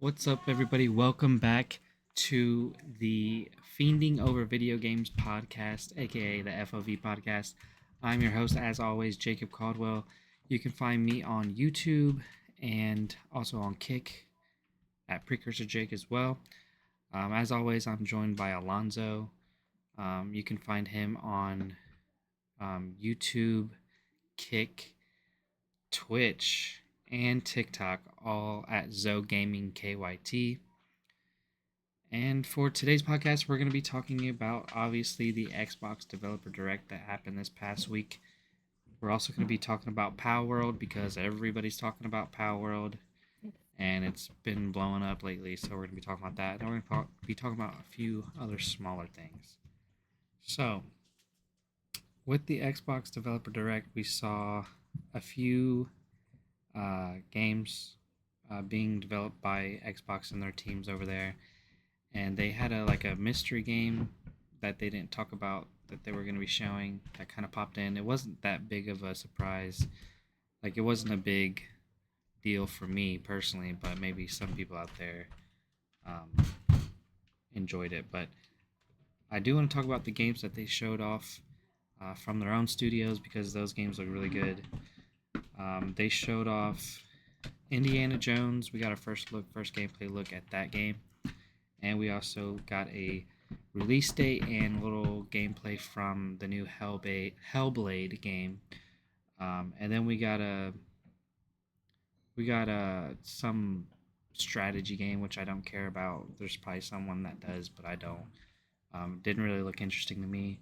What's up, everybody? Welcome back to the Fiending Over Video Games podcast, aka the FOV podcast. I'm your host, as always, Jacob Caldwell. You can find me on YouTube and also on Kick at Precursor Jake as well. As always, I'm joined by Alonzo. You can find him on YouTube, Kick, Twitch, and TikTok, all at Zoe Gaming KYT. And for today's podcast, we're going to be talking about obviously the Xbox Developer Direct that happened this past week. We're also going to be talking about Palworld because everybody's talking about Palworld and it's been blowing up lately. So we're going to be talking about that. And we're going to be talking about a few other smaller things. So, with the Xbox Developer Direct, we saw a few games being developed by Xbox and their teams over there, and they had a mystery game that they didn't talk about that they were going to be showing that kind of popped in. It wasn't that big of a surprise. Like, it wasn't a big deal for me personally, but maybe some people out there um, enjoyed it. But I do want to talk about the games that they showed off from their own studios because those games look really good. They showed off Indiana Jones. We got a first gameplay look at that game, and we also got a release date and little gameplay from the new Hellblade game. And then we got some strategy game which I don't care about. There's probably someone that does, but I don't. Didn't really look interesting to me.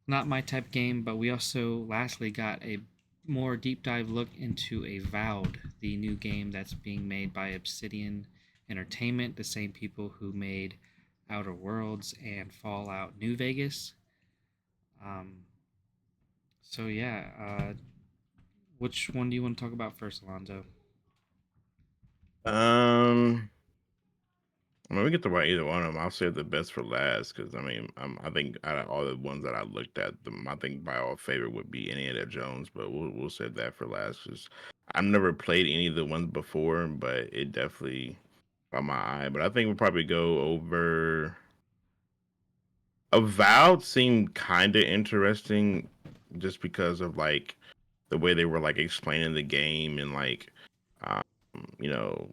Not my type of game. But we also lastly got a more deep dive look into Avowed, the new game that's being made by Obsidian Entertainment, the same people who made Outer Worlds and Fallout New Vegas. Um, so yeah, which one do you want to talk about first, Alonzo? Um, I mean, we get to write either one of them. I'll save the best for last because I think out of all the ones that I looked at, I think my all favorite would be Indiana Jones, but we'll save that for last because I've never played any of the ones before, but it definitely caught my eye. But I think we'll probably go over. Avowed seemed kind of interesting, just because of like the way they were like explaining the game and like, um, you know,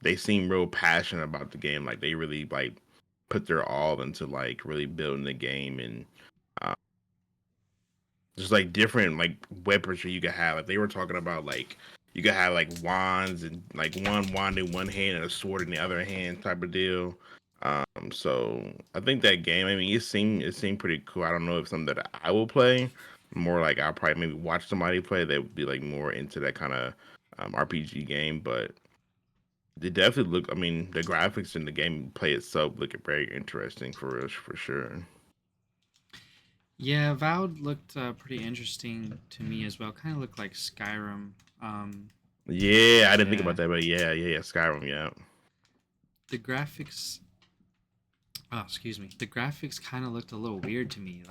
they seem real passionate about the game. Like they really like put their all into like really building the game and uh, just like different like weapons you could have. Like they were talking about like you could have like wands and like one wand in one hand and a sword in the other hand type of deal. So I think that game. I mean, it seemed pretty cool. I don't know if something that I will play. More like I'll probably maybe watch somebody play that would be like more into that kind of RPG game, but they definitely look. I mean, the graphics in the gameplay itself look very interesting for sure. Yeah, Avowed looked pretty interesting to me as well. Kind of looked like Skyrim. Um, Yeah, I didn't think yeah, about that, but yeah, Skyrim, yeah, the graphics. Oh, excuse me. The graphics kind of looked a little weird to me.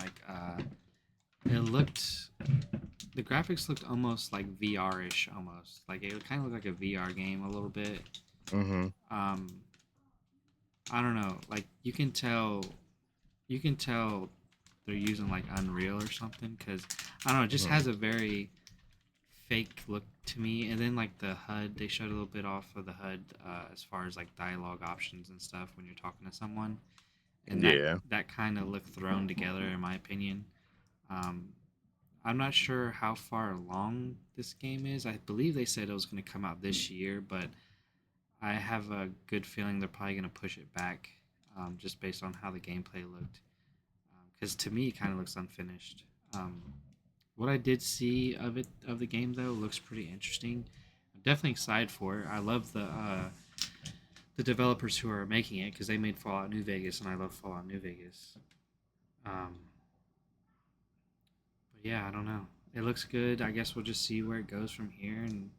It looked the graphics looked almost like VR-ish, almost like it kind of looked like a VR game a little bit. mm-hmm. Um, I don't know, like you can tell they're using like Unreal or something because I don't know, it just Mm-hmm. has a very fake look to me. And then like the HUD, they showed a little bit off of the HUD as far as like dialogue options and stuff when you're talking to someone, and Yeah, that kind of looked thrown together in my opinion. Um, I'm not sure how far along this game is. I believe they said it was going to come out this year, but I have a good feeling they're probably going to push it back just based on how the gameplay looked. Because to me, it kind of looks unfinished. Um, what I did see of the game though looks pretty interesting. I'm definitely excited for it. I love the developers who are making it because they made Fallout New Vegas, and I love Fallout New Vegas. Um, but yeah, I don't know. It looks good. I guess we'll just see where it goes from here and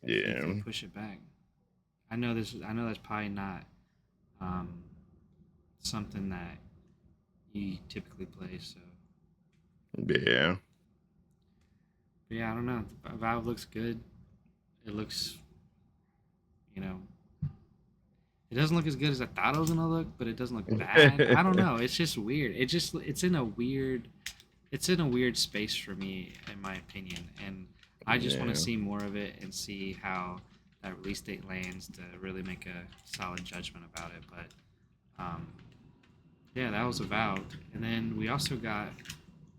see if they yeah, push it back. I know this. I know that's probably not um, something that you typically play. So, yeah. but yeah, I don't know. Valve looks good. It looks, you know, it doesn't look as good as I thought it was gonna look, but it doesn't look bad. I don't know. It's just weird. It's in a weird space for me, in my opinion, and I just want to Yeah. see more of it and see how that release date lands to really make a solid judgment about it. But yeah, that was about. And then we also got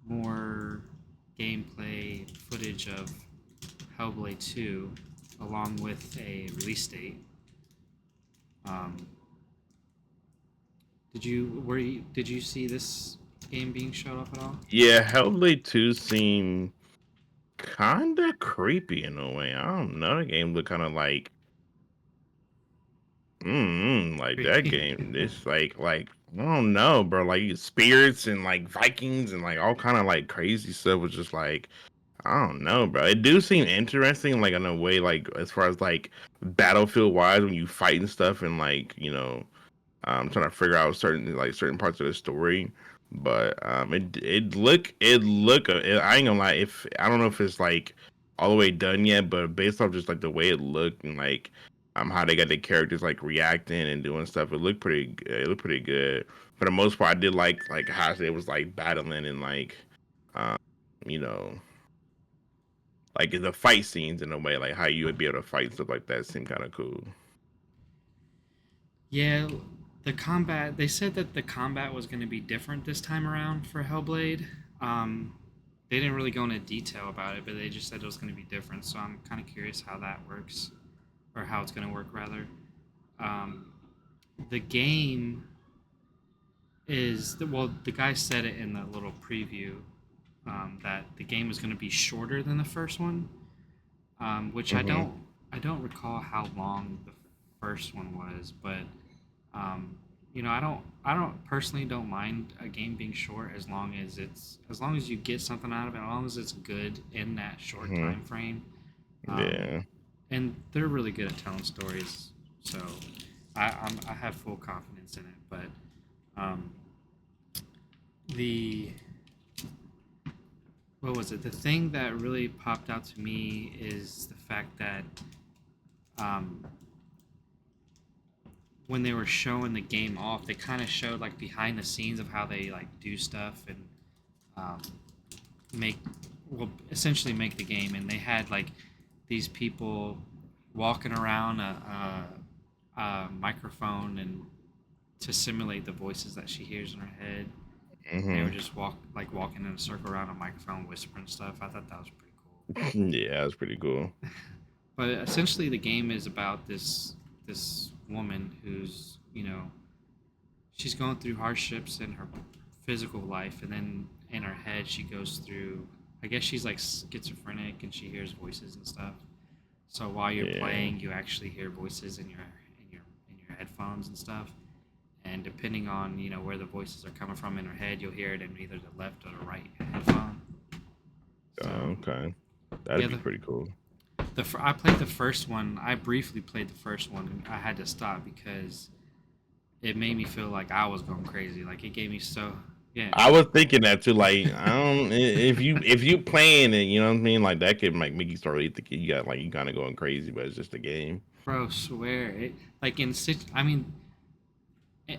more gameplay footage of Hellblade 2, along with a release date. Um, did you see this game being showed up at all? Yeah, Hellblade 2 seemed kind of creepy in a way. I don't know. The game looked kind of like that Creepy. game. It's like I don't know, bro. Like spirits and like Vikings and like all kind of like crazy stuff was just like I don't know, bro. It do seem interesting, like in a way, like as far as like battlefield wise when you fight and stuff, and like trying to figure out certain parts of the story. But I ain't gonna lie. If I don't know if it's like all the way done yet, but based off just like the way it looked and like how they got the characters like reacting and doing stuff, it looked pretty. It looked pretty good. For the most part, I did like how it was like battling and like um, you know like the fight scenes in a way, like how you would be able to fight and stuff like that seemed kind of cool. Yeah, the combat. They said that the combat was going to be different this time around for Hellblade. Um, they didn't really go into detail about it, but they just said it was going to be different. So I'm kind of curious how that works, or how it's going to work rather. Um, the game well, the guy said it in the little preview, that the game is going to be shorter than the first one, which Hmm. I don't recall how long the first one was, but um, I don't personally don't mind a game being short as long as you get something out of it, as long as it's good in that short Hmm. time frame. Um, Yeah. and they're really good at telling stories, so I have full confidence in it. But um, the what was it? The thing that really popped out to me is the fact that um, when they were showing the game off, they kind of showed like behind the scenes of how they like do stuff and um, make well essentially make the game, and they had like these people walking around a microphone and to simulate the voices that she hears in her head. They were Hmm. just walking in a circle around a microphone, whispering stuff. I thought that was pretty cool. Yeah, that's pretty cool. But essentially, the game is about this woman who's she's going through hardships in her physical life, and then in her head she goes through. I guess she's like schizophrenic, and she hears voices and stuff. So while you're Yeah. playing, you actually hear voices in your headphones and stuff. And depending on where the voices are coming from in her head, you'll hear it in either the left or the right headphone. So Okay. yeah, That'd be pretty cool. I played the first one. I briefly played the first one, and I had to stop because it made me feel like I was going crazy. Like it gave me so yeah. I was thinking that too. Like, I don't if you playing it, you know what I mean. Like that could make you start really thinking you got like you kind of going crazy, but it's just a game. Bro, swear it like I mean, eh,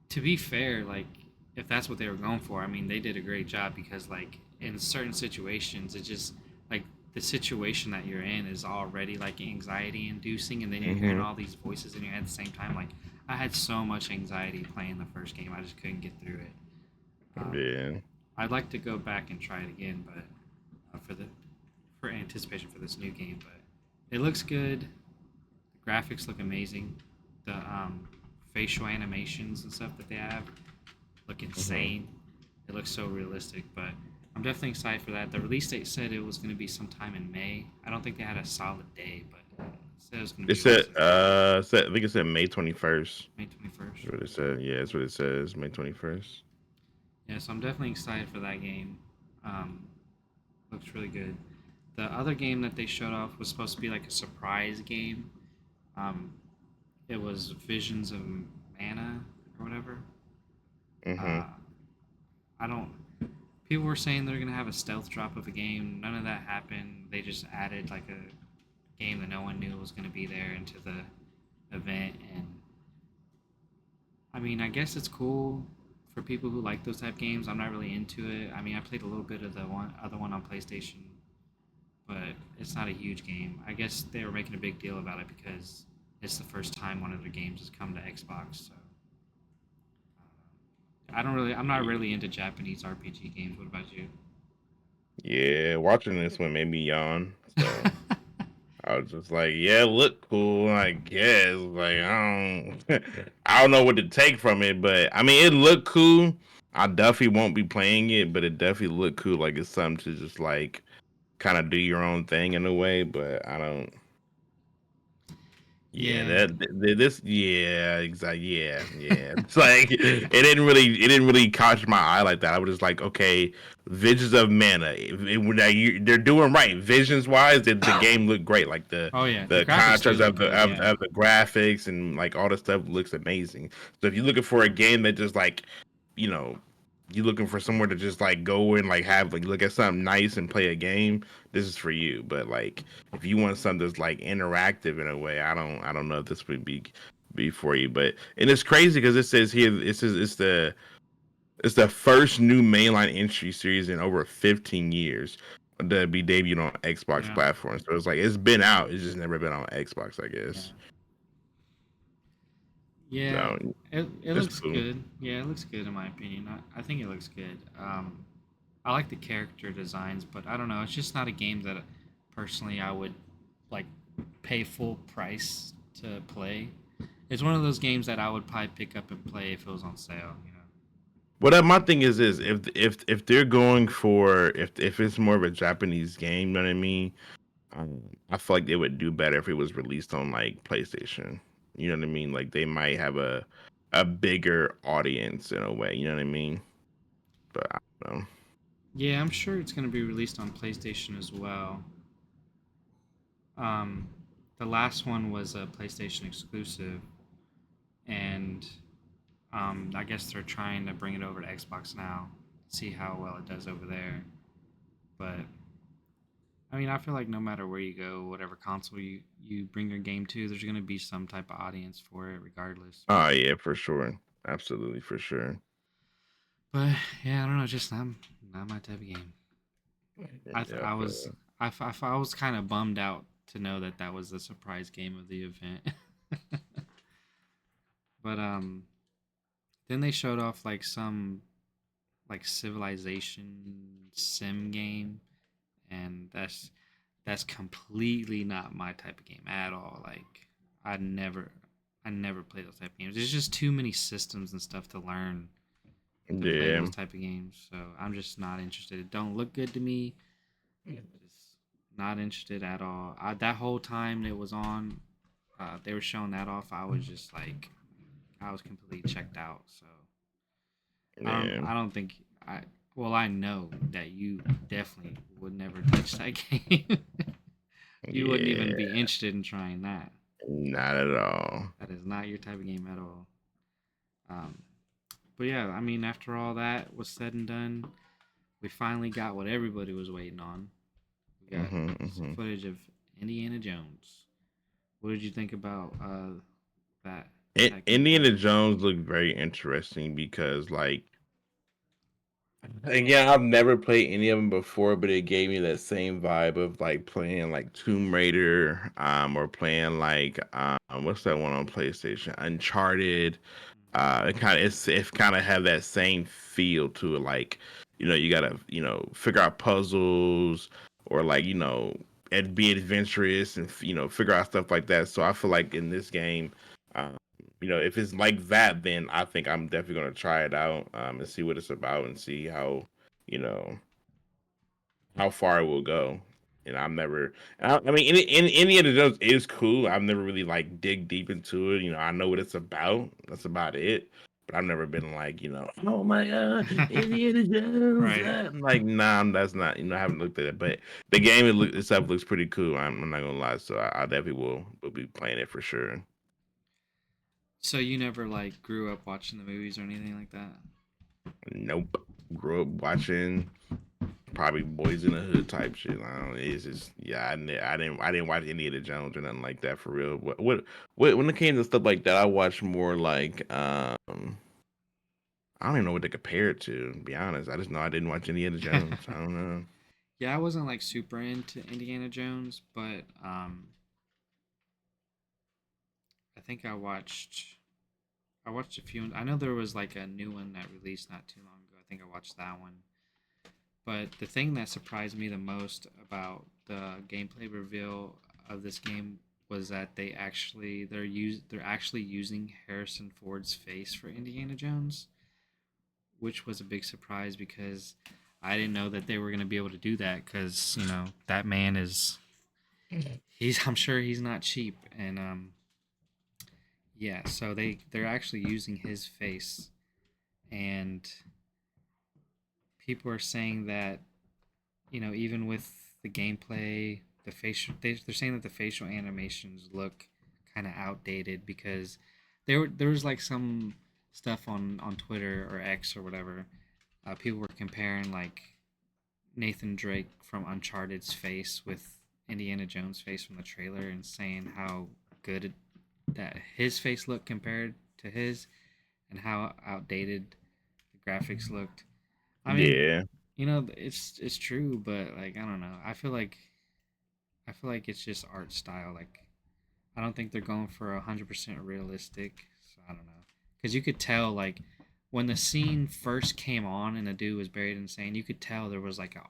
to be fair, like if that's what they were going for, I mean they did a great job because like in certain situations, it just like the situation that you're in is already like anxiety inducing, and then you're hearing Hmm. all these voices in your head at the same time. Like I had so much anxiety playing the first game, I just couldn't get through it. Um, Yeah. I'd like to go back and try it again, but for anticipation for this new game. But it looks good. The graphics look amazing. The facial animations and stuff that they have look Hmm. insane. It looks so realistic, but I'm definitely excited for that. The release date said it was going to be sometime in May. I don't think they had a solid day, but it said it was going to It be released in May. I think it said May 21st. May 21st. That's what it said. Yeah, that's what it says. May 21st. Yeah, so I'm definitely excited for that game. Um, looks really good. The other game that they showed off was supposed to be like a surprise game. Um, it was Visions of Mana or whatever. Hmm. Uh, I don't. People were saying they're gonna have a stealth drop of a game. None of that happened. They just added like a game that no one knew was gonna be there into the event, and mean, I guess it's cool for people who like those type games. I'm not really into it. I mean, I played a little bit of the other one on PlayStation, but it's not a huge game. I guess they were making a big deal about it because it's the first time one of their games has come to Xbox. So I don't really. I'm not really into Japanese RPG games. What about you? Yeah, watching this one made me yawn. So I was just like, yeah, look cool, I guess. Like I don't know what to take from it, but I mean it looked cool. I definitely won't be playing it, but it definitely looked cool. Like it's something to just like kind of do your own thing in a way, but I don't. Yeah, Yeah, this yeah, exactly. Yeah. It's like it didn't really catch my eye like that. I was just like, okay, Visions of Mana. They're doing right. Visions wise, the game looked great. Like the oh yeah, the the graphics do contrast look of the good. of, Yeah, of the graphics and like all the stuff looks amazing. So if you're looking for a game that just like, you know, you're looking for somewhere to just like go and like have like look at something nice and play a game, this is for you. But like if you want something that's like interactive in a way, I don't know if this would be for you. But and it's crazy because it says here it's the first new mainline entry series in over 15 years to be debuted on Xbox yeah, platforms. So it's like it's been out, it's just never been on Xbox, I yeah, guess. yeah. So It it's looks cool. good. Yeah, it looks good in my opinion. I think it looks good. I like the character designs, but I don't know. It's just not a game that personally I would like pay full price to play. It's one of those games that I would probably pick up and play if it was on sale. You know. Well, my thing is this: if they're going for if it's more of a Japanese game, you know what I mean? I feel like they would do better if it was released on like PlayStation. You know what I mean? Like they might have a bigger audience in a way. You know what I mean? But I don't know. Yeah, I'm sure it's going to be released on PlayStation as well. Um, the last one was a PlayStation exclusive, and I guess they're trying to bring it over to Xbox now, see how well it does over there. But I mean, I feel like no matter where you go, whatever console you bring your game to, there's going to be some type of audience for it, regardless. Oh yeah, for sure, absolutely for sure. But yeah, I don't know, it's just not my type of game. Yeah, I was I was kind of bummed out to know that that was the surprise game of the event. But then they showed off like some like civilization sim game, and that's completely not my type of game at all. Like I never I never play those type of games. There's just too many systems and stuff to learn to play yeah, those type of games. So I'm just not interested. It don't look good to me. Just not interested at all. That whole time it was on, they were showing that off. I was just like, I was completely checked out. So yeah, I don't think I. Well, I know that you definitely would never touch that game. You wouldn't even be yeah. interested in trying that. Not at all. That is not your type of game at all. Um, but yeah, I mean, after all that was said and done, we finally got what everybody was waiting on. We got some Hmm. footage of Indiana Jones. What did you think about that that Indiana gameplay? Jones looked very interesting because like again, I've never played any of them before, but it gave me that same vibe of like playing like Tomb Raider, or playing like what's that one on PlayStation? Uncharted. It kind of have that same feel to it. Like, you gotta figure out puzzles or like and be adventurous and figure out stuff like that. So I feel like in this game, um, if it's like that, then I think I'm definitely gonna try it out and see what it's about and see you know how far it will go. And I've never, I mean, in Indiana Jones is cool. I've never really like dig deep into it. I know what it's about. That's about it. But I've never been like, oh my god, Indiana Jones. Right. I'm like, nah, that's not. I haven't looked at it. But the game itself looks pretty cool. I'm not gonna lie. So I definitely will be playing it for sure. So you never like grew up watching the movies or anything like that? Nope. Grew up watching probably Boys in the Hood type shit. I don't know. It's just yeah. I didn't watch any of the Jones or nothing like that for real. What when it came to stuff like that, I watched more like I don't even know what to compare it to be honest. I just know I didn't watch any of the Jones. I don't know. Yeah, I wasn't like super into Indiana Jones, but I think I watched a few. I know there was like a new one that released not too long ago. I think I watched that one. But the thing that surprised me the most about the gameplay reveal of this game was that they're actually using Harrison Ford's face for Indiana Jones, which was a big surprise because I didn't know that they were going to be able to do that because that man is he's I'm sure he's not cheap and yeah, so they're actually using his face, and people are saying that even with the gameplay, they're saying that the facial animations look kind of outdated because there was like some stuff on Twitter or X or whatever. People were comparing like Nathan Drake from Uncharted's face with Indiana Jones' face from the trailer and saying how good that his face looked compared to his and how outdated the graphics looked. I mean, Yeah. it's true, but like I don't know. I feel like it's just art style. Like I don't think they're going for 100% realistic. So I don't know, because you could tell like when the scene first came on and the dude was buried in sand, you could tell there was like an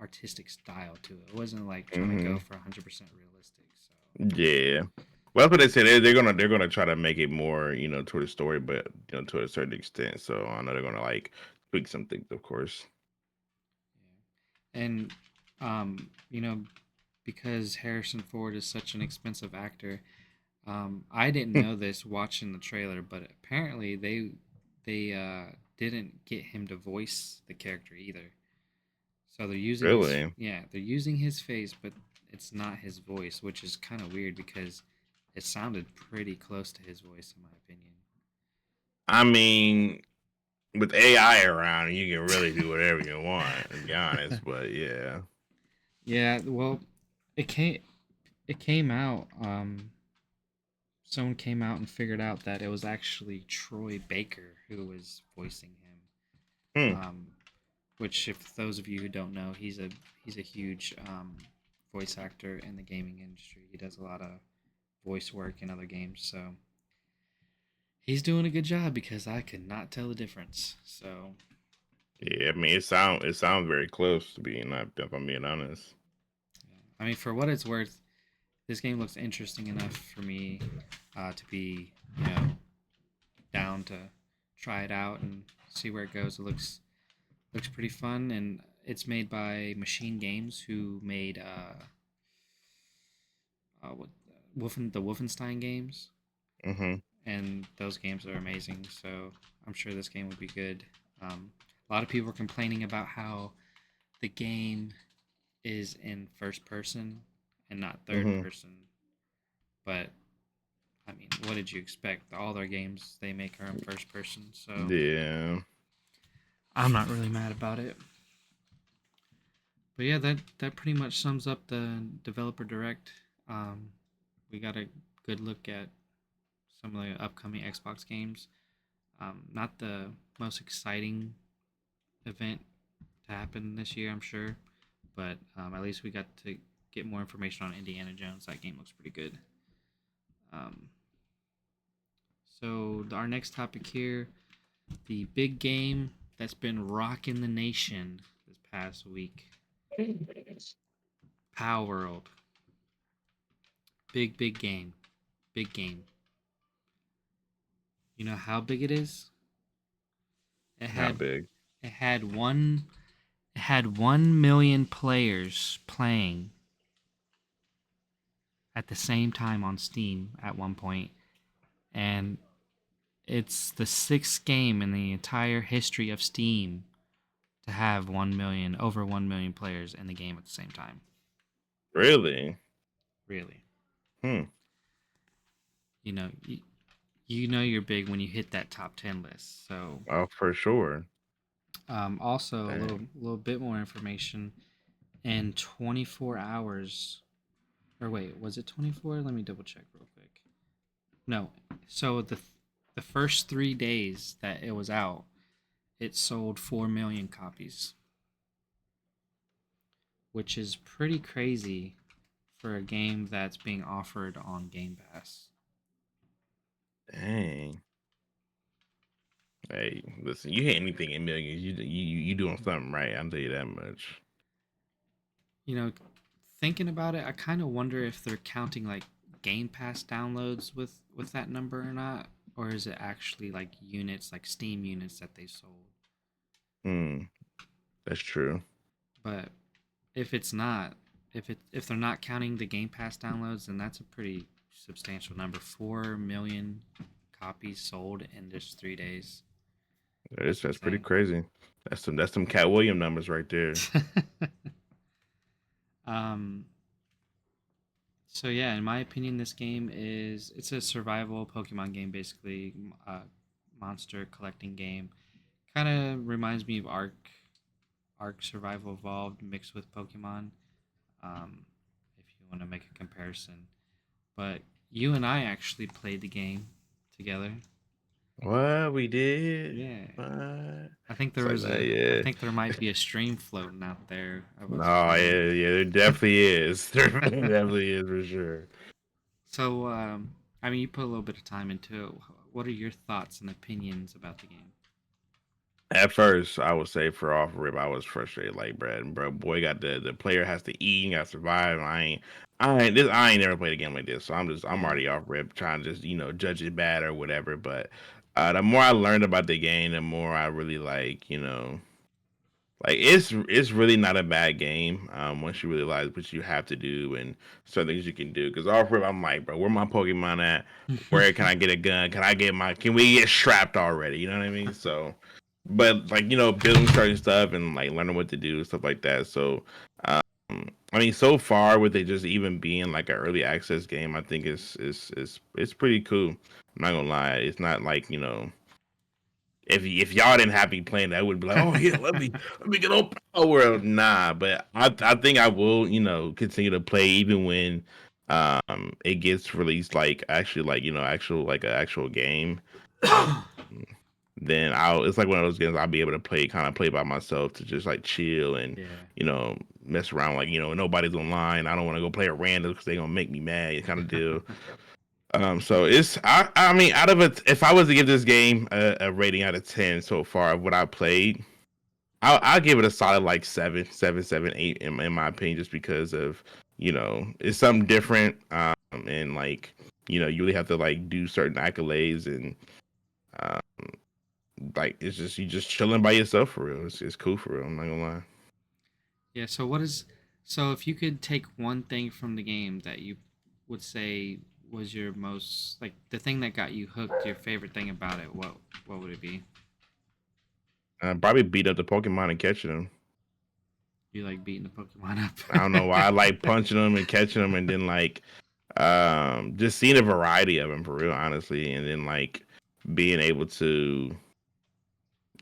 artistic style to it. It wasn't like trying to go Hmm. for 100% realistic. So Yeah. Well, that's what they said. They're gonna try to make it more, toward the story, but to a certain extent. So I know they're gonna like tweak some things, of course. yeah, and you know because Harrison Ford is such an expensive actor. I didn't know this watching the trailer, but apparently they didn't get him to voice the character either. So Really? they're using his face, but it's not his voice, which is kind of weird because it sounded pretty close to his voice in my I mean, with AI around, you can really do whatever you want, to be honest. opinion. But yeah. Yeah, well, it came out. Someone came out and figured out that it was actually Troy Baker who was voicing him. Hmm. Which, if those of you who don't know, he's a huge voice actor in the gaming industry. He does a lot of voice work in other games, so he's doing a good job because I could not tell the difference. So, Yeah. I mean, it sounds very close to being not. If I'm being honest. yeah. I mean, for what it's worth, this game looks interesting enough for me to be, down to try it out and see where it goes. It looks pretty fun, and it's made by Machine Games, who made what the Wolfenstein games, Hmm. and those games are amazing. So I'm sure this game would be good. A lot of people are complaining about how the game is in first person and not third Hmm. person, but I mean, what did you expect? All their games they make are in first person, so Yeah. I'm not really mad about it. But yeah, that pretty much sums up the developer direct. Um, we got a good look at some of the upcoming Xbox games. Not the most exciting event to happen this year, I'm sure, but at least we got to get more information on Indiana Jones. That game looks pretty good. Um, so our next topic here, the big game that's been rocking the nation this past week, Palworld. Big game, big game. You know how big it is? It How had big? it had one it had 1 million players playing at the same time on Steam at one point, and it's the sixth game in the entire history of Steam to have 1 million players in the game at the same time. Really? Really, Hmm. you know, you know you're big when you hit that top 10 list. So Oh, for sure. Also, a Dang. little bit more information. In 24 hours, or wait, was it 24? Let me double check real quick. No, so the first 3 days that it was out, it sold 4 million copies, which is pretty crazy for a game that's being offered on Game Pass. Dang. Hey, listen, you hit anything in millions, you doing something right. I'll tell you that much. You know, thinking about it, I kind of wonder if they're counting like Game Pass downloads with that number or not, or is it actually like units, like Steam units that they sold? Hmm, that's true. But if it's not, if they're not counting the Game Pass downloads, then that's a pretty substantial number. 4 million copies sold in just 3 days. That's That's pretty insane. crazy. That's some Cat William numbers right there. um. So yeah, in my opinion, this game it's a survival Pokemon game, basically, monster collecting game. Kind of reminds me of Arc Survival Evolved mixed with Pokemon. If you want to make a comparison, but you and I actually played the game together. What we did? Yeah, What? I think It's there like was that, a. I yeah. think there might be a stream floating out there of No, us playing. yeah, yeah, there definitely is. There definitely is for sure. So, I mean, you put a little bit of time into it. What are your thoughts and opinions about the game? At first, I would say for off rip, I was frustrated. Like, bro, boy, got the player has to eat, and got to survive. I ain't never played a game like this, so I'm Yeah. already off rip trying to just judge it bad or whatever. But the more I learned about the game, the more I really like it's really not a bad game once you realize what you have to do and certain things you can do. Because off rip, I'm like, bro, where my Pokemon at? Where can I get a gun? Can we get strapped already? You know what I mean? So, but like building certain stuff and like learning what to do stuff like that. So, um, I mean, so far with it just even being like an early access game, I think it's pretty cool. I'm not gonna lie, it's not like if y'all didn't have me playing that, I would be like, oh yeah, let me get on Power World. Nah, but I think I will, continue to play even when it gets released like actually like actual like an actual game. Um then I'll it's like one of those games I'll be able to play by myself to just like chill and Yeah. mess around like nobody's online. I don't want to go play a random because they're gonna make me mad kind of deal. So I mean, out of it, if I was to give this game a rating out of 10 so far of what I played, I'll give it a solid like 7, 8 in my opinion, just because of it's something different. And like you really have to like do certain accolades and um, like it's just you just chilling by yourself for real. It's cool for real. I'm not gonna lie. Yeah. So if you could take one thing from the game that you would say was your most like the thing that got you hooked, your favorite thing about it, what would it be? Probably beat up the Pokemon and catching them. You like beating the Pokemon I don't know why I up? like punching them and catching them, and then like just seeing a variety of them for real, honestly, and then like being able to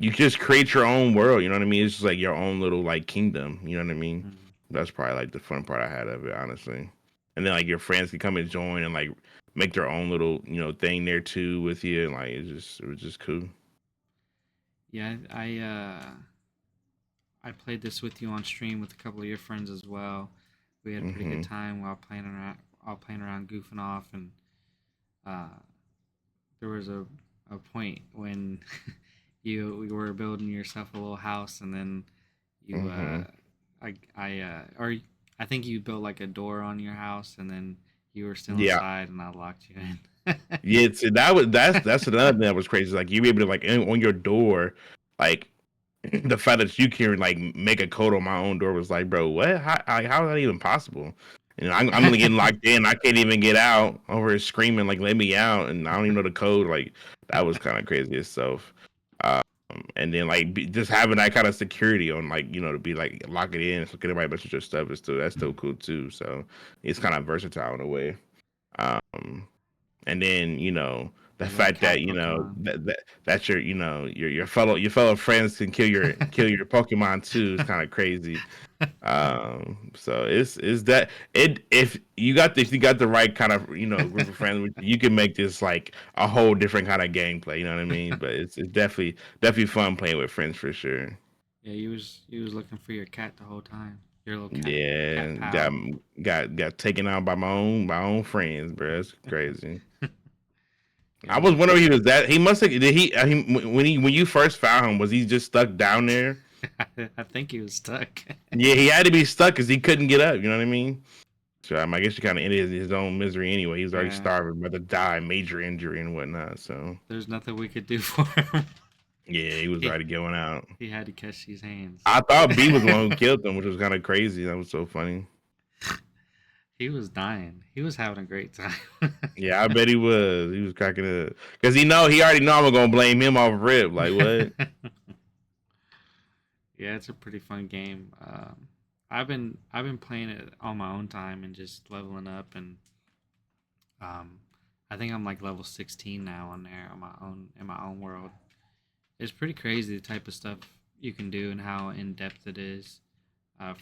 you just create your own world. You know what I mean? It's just like your own little like kingdom. You know what I mean? Mhm. That's probably like the fun part I had of it, honestly. And then like your friends can come and join and like make their own little thing there too with you, and like it was just cool. Yeah, I played this with you on stream with a couple of your friends as well. We had a pretty good Hmm. time while playing around, goofing off, and uh, there was a point when you were building yourself a little house, and then you Hmm. or I think you built like a door on your house, and then you were still Yeah. inside, and I locked you in. Yeah, so that's another thing that was crazy. Like you were able to like on your door, like the fact that you can like make a code on my own door was like, bro, what? How is that even possible? I'm gonna get locked in. I can't even get out over here screaming like, let me out, and I don't even know the code. Like that was kind of crazy itself. Um, and then like just having that kind of security on like to be like lock it in, so get everybody mess with your stuff is still that's still cool too. So it's kind of versatile in a way. Um, and then the Like little fact that cat Pokemon. that's your your fellow friends can kill your Pokemon too is kind of crazy. So it's that it if you got the right kind of group of friends, you can make this like a whole different kind of gameplay. You know what I mean? But it's definitely fun playing with friends for sure. Yeah, he was looking for your cat the whole time. Your little cat Yeah, got pal. got taken out by my own friends, bro. It's crazy. Yeah, I was we. wondering if he was that. He must have. Did when you first found him? Was he just stuck down there? I think he was stuck. Yeah, he had to be stuck because he couldn't get up. You know what I mean? So I guess he kind of ended his own misery anyway. He was already Yeah, starving, about to die, major injury and whatnot. So there's nothing we could do for him. yeah, he was he already going out. he had to catch these hands. I thought B was the one who killed him, which was kind of crazy. That was so funny. He was dying. He was having a great time. Yeah, I bet he was. He was cracking up because he already know I'm gonna blame him off rip. Like what? Yeah, it's a pretty fun game. I've been playing it on my own time and just leveling up, and um, I think I'm like level 16 now on there on my own in my own world. It's pretty crazy the type of stuff you can do and how in depth it is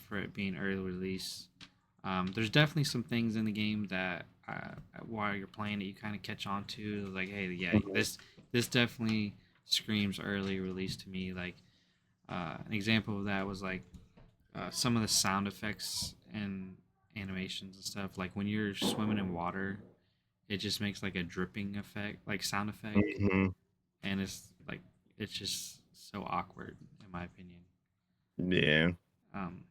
for it being early release. There's definitely some things in the game that while you're playing it, you kind of catch on to. Like, hey, yeah, this definitely screams early release to me. Like, an example of that was like some of the sound effects and animations and stuff. Like when you're swimming in water, it just makes like a dripping effect, like sound effect, Hmm. and it's just so awkward in my opinion. Yeah. Um,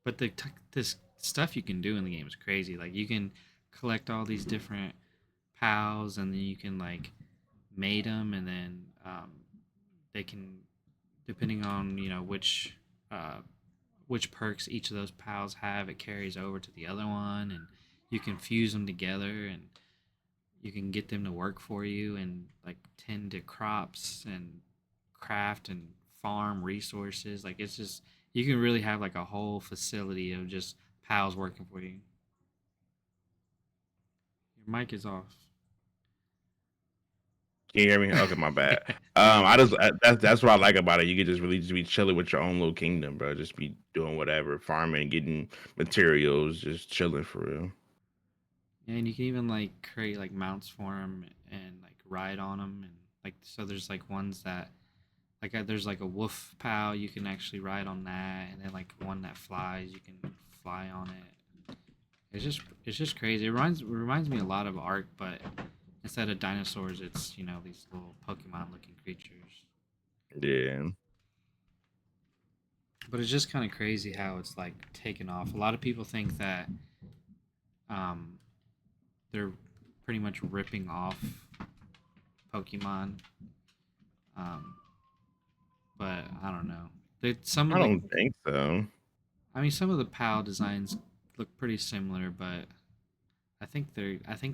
but this stuff you can do in the game is crazy. Like you can collect all these different pals, and then you can like mate them, and then they can, depending on uh, which perks each of those pals have, it carries over to the other one, and you can fuse them together, and you can get them to work for you and like tend to crops and craft and farm resources. Like it's just you can really have like a whole facility of just pals working for you. Your mic is off. Can you hear me? Okay, my bad. Yeah, I I got just you. that's what I like about it. You could just really just be chilling with your own little kingdom, bro. Just be doing whatever, farming, getting materials, just chilling for real. Yeah, and you can even like create like mounts for them and like ride on them, and like so there's like ones that like there's like a wolf pal you can actually ride on that, and then like one that flies you can fly on it. It's just crazy. It reminds me a lot of Ark, but instead of dinosaurs, it's these little Pokemon looking creatures. Yeah, But it's just kind of crazy how it's like taken off. A lot of people think that um, they're pretty much ripping off Pokemon, um, but I don't know. Some of I the, don't think so. I mean, some of the PAL designs look pretty similar, but I think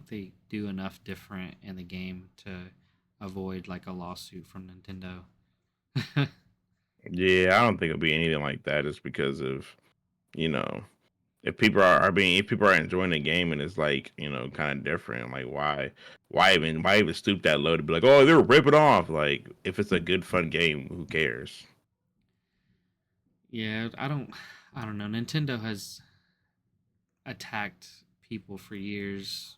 they do enough different in the game to avoid like a lawsuit from Nintendo. Yeah, I don't think it'll be anything like that. Just because of you know, if people are enjoying the game and it's like kind of different, like why even stoop that low to be like, oh, they're ripping off. Like if it's a good fun game, who cares? Yeah, I don't know. Nintendo has attacked people for years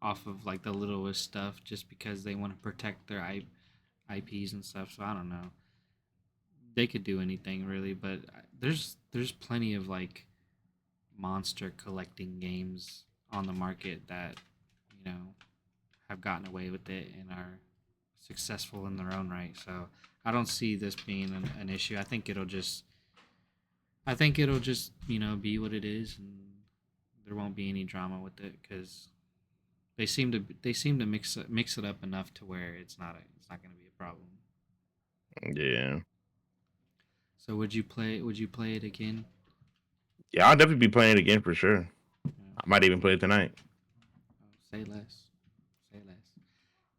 off of like the littlest stuff just because they want to protect their IPs and stuff. So I don't know. They could do anything really, but there's plenty of like monster collecting games on the market that you know have gotten away with it and are successful in their own right. So I don't see this being an issue. I think it'll just be what it is, and there won't be any drama with it because they seem to mix it up enough to where it's not going to be a problem. Yeah, So would you play it again? yeah, I'll definitely be playing it again for sure. Yeah. I might even play it tonight. Oh, say less. Say less.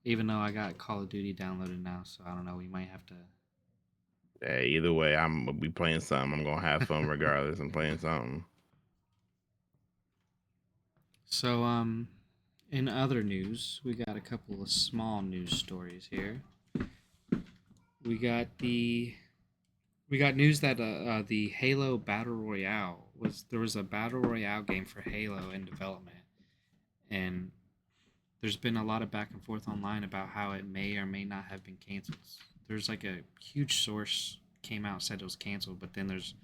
Even though I got Call of Duty downloaded now, so I don't know. We might have to. Hey, either way, I'm gonna be playing something. I'm gonna have fun regardless. I'm playing something. So In other news, we got a couple of small news stories here. We got the we got news that the Halo Battle Royale was a Battle Royale game for Halo in development, and there's been a lot of back and forth online about how it may or may not have been canceled. There's like a huge source came out said it was canceled, but then there's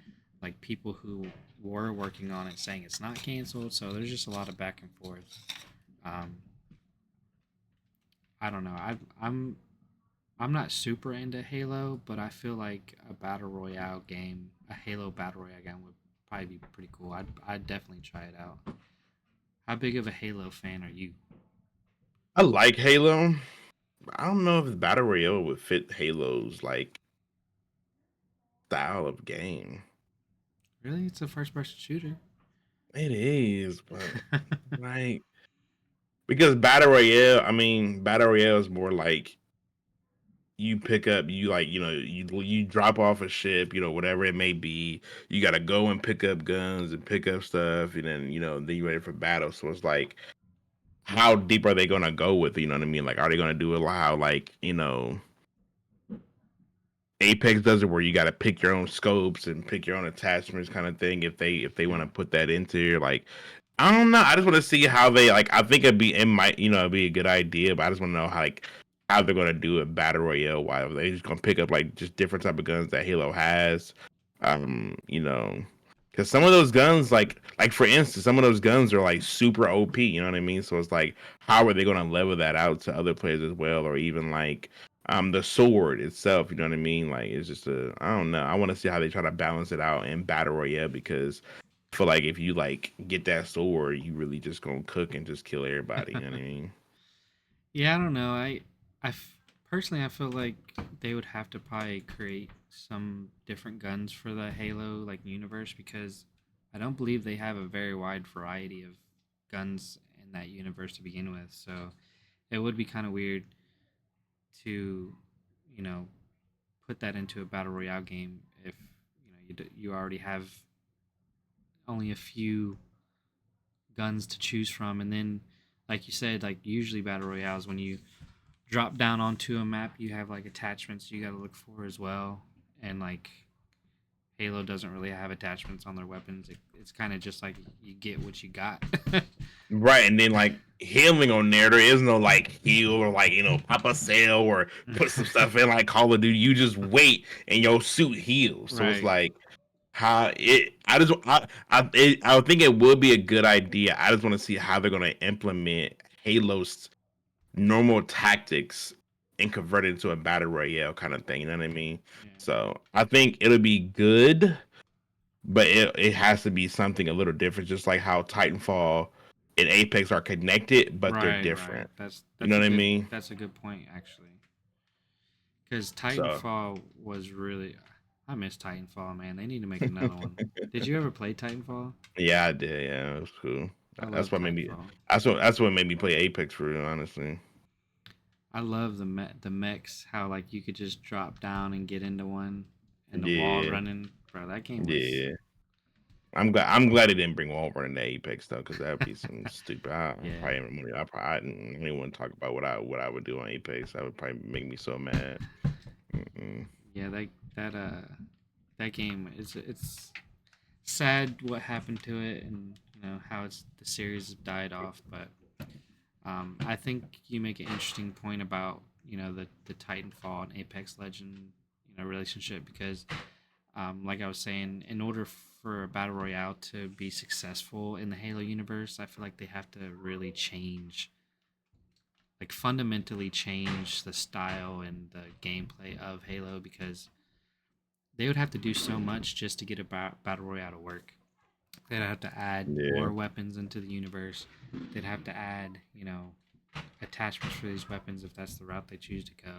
like people who were working on it saying it's not canceled. So there's just a lot of back and forth. Um, I don't know. I'm not super into Halo, but I feel like a battle royale game, a Halo battle royale game, would probably be pretty cool. I'd definitely try it out. How big of a Halo fan are you? I like Halo. I don't know if Battle Royale would fit Halo's like style of game. Really, it's a first-person shooter. It is, but like because Battle Royale, I mean, Battle Royale is more like you pick up, you like, you drop off a ship, whatever it may be. You got to go and pick up guns and pick up stuff, and then you're ready for battle. So it's like, how deep are they gonna go with it? You know what I mean? Like, are they gonna do it how like Apex does it, where you got to pick your own scopes and pick your own attachments, kind of thing. If they want to put that into your like, I don't know. I just want to see how they like. I think it might it'd be a good idea, but I just want to know how they're gonna do it battle royale. Why are they just gonna pick up like just different type of guns that Halo has? Um, you know, because some of those guns, like for instance, some of those guns are like super OP. You know what I mean? So it's like, how are they gonna level that out to other players as well, or even like the sword itself? You know what I mean? Like it's just I don't know. I want to see how they try to balance it out in battle royale, because I feel like if you like get that sword, you really just gonna cook and just kill everybody. You know what I mean? Yeah, I don't know. Personally, I feel like they would have to probably create some different guns for the Halo like universe, because I don't believe they have a very wide variety of guns in that universe to begin with. So it would be kind of weird to, you know, put that into a battle royale game if you already have only a few guns to choose from, and then like you said, like usually battle royales when you drop down onto a map, you have like attachments you got to look for as well. And like Halo doesn't really have attachments on their weapons. It's kind of just like you get what you got. Right, and then like healing on there is no like heal or like pop a sale or put some stuff in like Call of Duty. You just wait and your suit heals. So it's Right. like how it. I think it would be a good idea. I just want to see how they're gonna implement Halo's normal tactics and convert it into a battle royale kind of thing. You know what I mean? Yeah. So I think it'll be good, but it has to be something a little different, just like how Titanfall and Apex are connected, but they're Right. Right. different. That's You know that's a what I good mean? that's a good point actually. Because So Titanfall was really, I miss Titanfall, man. They need to make another one. Did you ever play Titanfall? yeah, I did. Yeah, it was cool. I That's love what made me. Titanfall. That's what made me play Apex for real, honestly. I love the mechs. How like you could just drop down and get into one, and the wall Yeah, running. Bro, that game was. yeah. I'm glad it didn't bring Walmart into Apex though, because that'd be some stupid. I Yeah, probably remember. I didn't even want to talk about what I would do on Apex. That would probably make me so mad. Mm-mm. yeah. That that game is it's sad what happened to it, and how the series died off. But I think you make an interesting point about the Titanfall and Apex Legend relationship, because like I was saying, in order for a battle royale to be successful in the Halo universe, I feel like they have to really change, like fundamentally change the style and the gameplay of Halo, because they would have to do so much just to get a battle royale to work. They'd have to add Yeah, more weapons into the universe. They'd have to add, attachments for these weapons if that's the route they choose to go.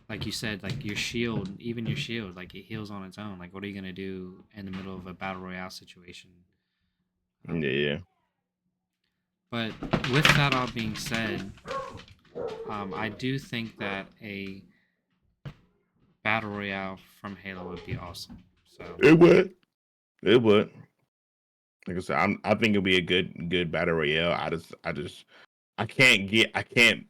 Like you said, like your shield, even your shield, like it heals on its own. Like, what are you gonna do in the middle of a battle royale situation? Um, yeah. but with that all being said, I do think that a battle royale from Halo would be awesome. So It would. It would. Like I said, I think it'll be a good battle royale. I just I can't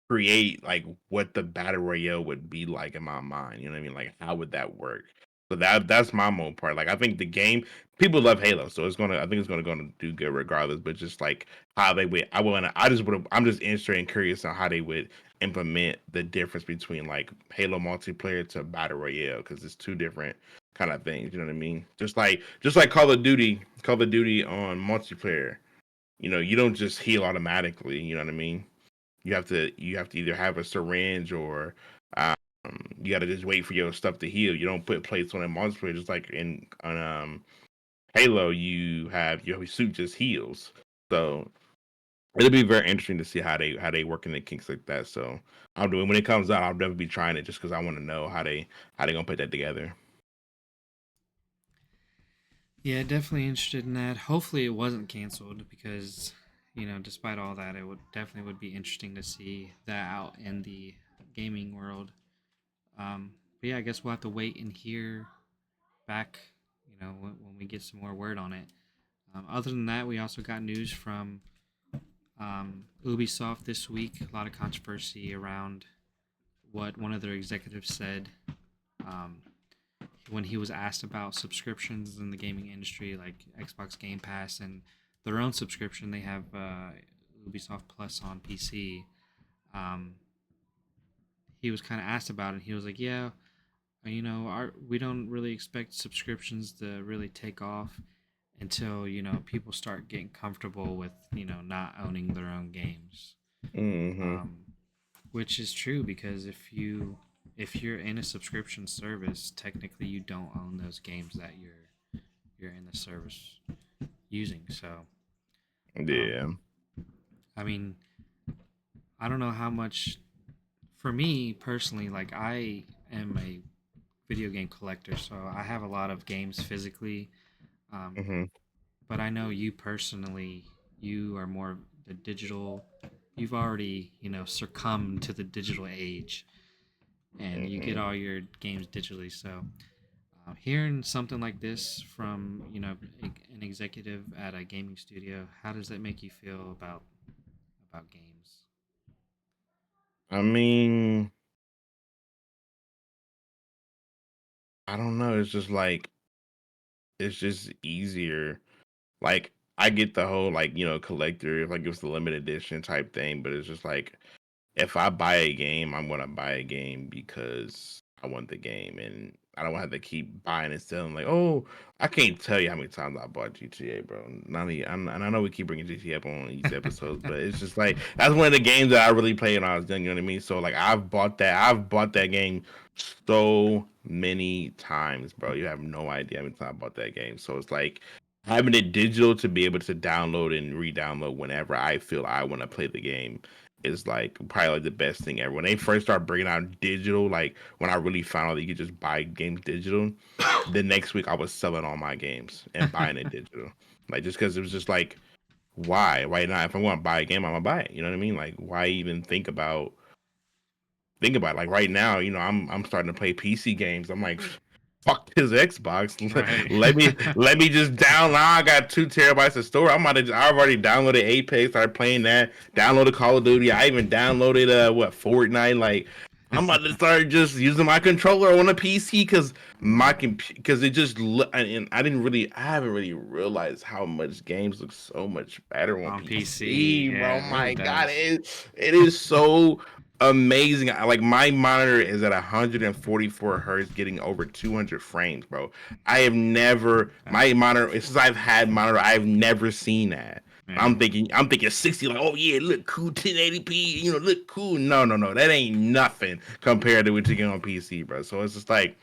create like what the battle royale would be like in my mind. You know what I mean? Like how would that work? So that's my main part. Like I think the game people love Halo, so I think it's gonna do good regardless. But just like how they would I'm just interested and curious on how they would implement the difference between like Halo multiplayer to battle royale because it's two different kind of things. You know what I mean? Just like Call of Duty on multiplayer. You know, you don't just heal automatically. You know what I mean? You have to either have a syringe or um, you got to just wait for your stuff to heal. You don't put plates on a monster just like in on Halo. You have your suit just heals. So it'll be very interesting to see how they work in the kinks like that. So I'll do it when it comes out. I'll definitely be trying it just because I want to know how they gonna put that together. Yeah, definitely interested in that. Hopefully, it wasn't canceled because, despite all that, it would definitely would be interesting to see that out in the gaming world. But yeah, I guess we'll have to wait and hear back, when we get some more word on it. Other than that, we also got news from Ubisoft this week. A lot of controversy around what one of their executives said. Um, when he was asked about subscriptions in the gaming industry, like Xbox Game Pass and their own subscription, they have Ubisoft Plus on PC. Um, he was kind of asked about it. And he was like, "Yeah, we don't really expect subscriptions to really take off until people start getting comfortable with not owning their own games." Hmm. Um, which is true because if you're in a subscription service, technically you don't own those games that you're in the service using. So, um, Yeah. I mean, I don't know how much. For me personally, like I am a video game collector, so I have a lot of games physically. Um, Hmm. but I know you personally, you are more the digital. You've already succumbed to the digital age, and you get Hmm. all your games digitally. So hearing something like this from an executive at a gaming studio, how does that make you feel about games? I mean, I don't know. It's just easier. Like I get the whole like collector like it was the limited edition type thing, but it's just like if I buy a game, I'm gonna buy a game because I want the game, and I don't have to keep buying and selling. Like, oh, I can't tell you how many times I bought GTA, bro. And I know we keep bringing GTA up on these episodes, but it's just like that's one of the games that I really played when I was young. You know what I mean? So like, I've bought that game so many times, bro. You have no idea how many times I bought that game. So it's like having it digital to be able to download and re-download whenever I feel I want to play the game is like probably like the best thing ever. When they first started bringing out digital, like when I really found out that you could just buy games digital, the next week I was selling all my games and buying it digital. Like just because it was just like, why? Why not? If I want to buy a game, I'm gonna buy it. You know what I mean? Like why even think about it. Like right now, I'm starting to play PC games. I'm like, fuck this Xbox. Right. Let me just download. I got 2 terabytes of storage. I've already downloaded Apex, started playing that, downloaded Call of Duty. I even downloaded Fortnite. Like I'm about to start just using my controller on a PC because because it just and I haven't really realized how much games look so much better on On PC, PC, bro. yeah, it really My God, does. it is so amazing. Like my monitor is at 144 hertz, getting over 200 frames, bro. I have never my That's monitor since I've had monitor, I've never seen that. yeah. I'm thinking 60, like, oh yeah, look cool, 1080p, look cool. No, no, no, that ain't nothing compared to what you get on PC, bro. So it's just like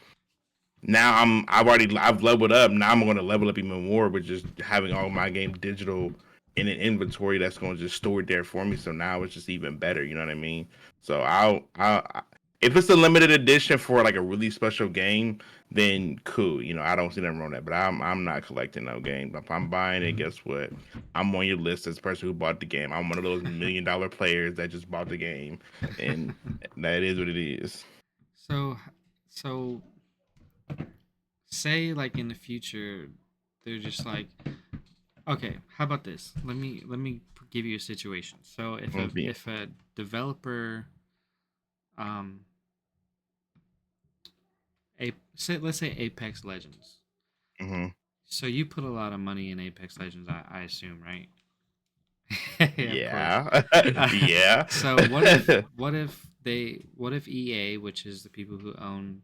now I've leveled up. Now I'm going to level up even more with just having all my game digital in an inventory that's going to just store it there for me. So now it's just even better. You know what I mean? So if it's a limited edition for like a really special game, then cool. I don't see nothing wrong with that. But I'm not collecting no game. If I'm buying it, guess what? I'm on your list as the person who bought the game. I'm one of those $1 million players that just bought the game, and that is what it is. so so say like in the future they're just like Okay, how about this? Let me give you a situation. So Yeah. if a developer, um, let's say Apex Legends. Hmm. So you put a lot of money in Apex Legends, I assume, right? Yeah, of course. Yeah. Yeah. So what if EA, which is the people who own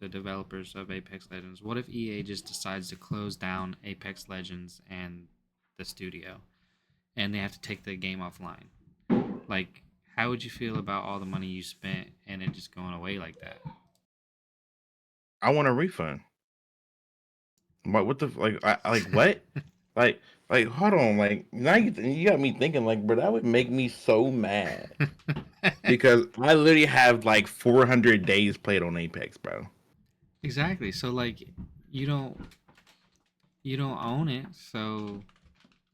the developers of Apex Legends, what if EA just decides to close down Apex Legends and the studio, and they have to take the game offline? Like, how would you feel about all the money you spent and it just going away like that? I want a refund. What the like? Like what? Like hold on. Like now you got me thinking. Like, bro, that would make me so mad because I literally have like 400 days played on Apex, bro. Exactly. So like, you don't you don't own it, so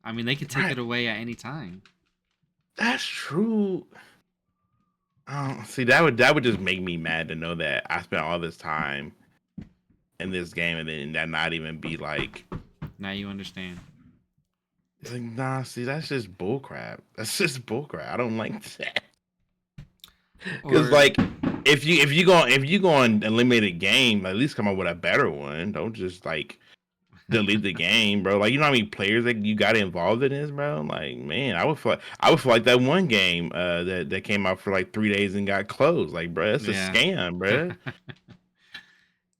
I mean they could take Right. it away at any time. That's true. See, that would just make me mad to know that I spent all this time in this game and then that not even be like, Now you understand. it's like nah. See, that's just bullcrap. That's just bullcrap. I don't like that. Because Or like, if you go on eliminated game, at least come up with a better one. Don't just like delete the game, bro. Like you know how many players that you got involved in this, bro. Like man, I would feel like that one game that came out for like 3 days and got closed. Like bro, that's a yeah. scam, bro.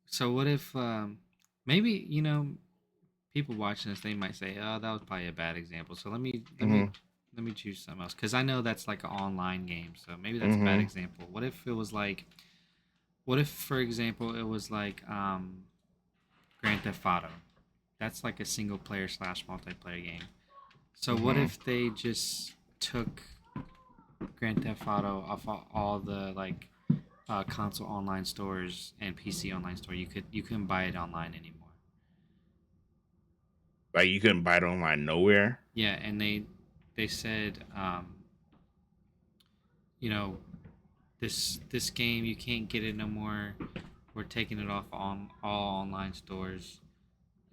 So what if maybe people watching this, they might say, "Oh, that was probably a bad example." So Mhm. let me choose something else because I know that's like an online game. So maybe that's a bad Mhm. example. What if it was like, what if, for example, it was like Grand Theft Auto? That's like a single player slash multiplayer game. So what Mhm. if they just took Grand Theft Auto off all the like console online stores and PC online store? You couldn't buy it online anymore. Like you couldn't buy it online nowhere. Yeah, and they said, you know, this game you can't get it no more. We're taking it off on all online stores,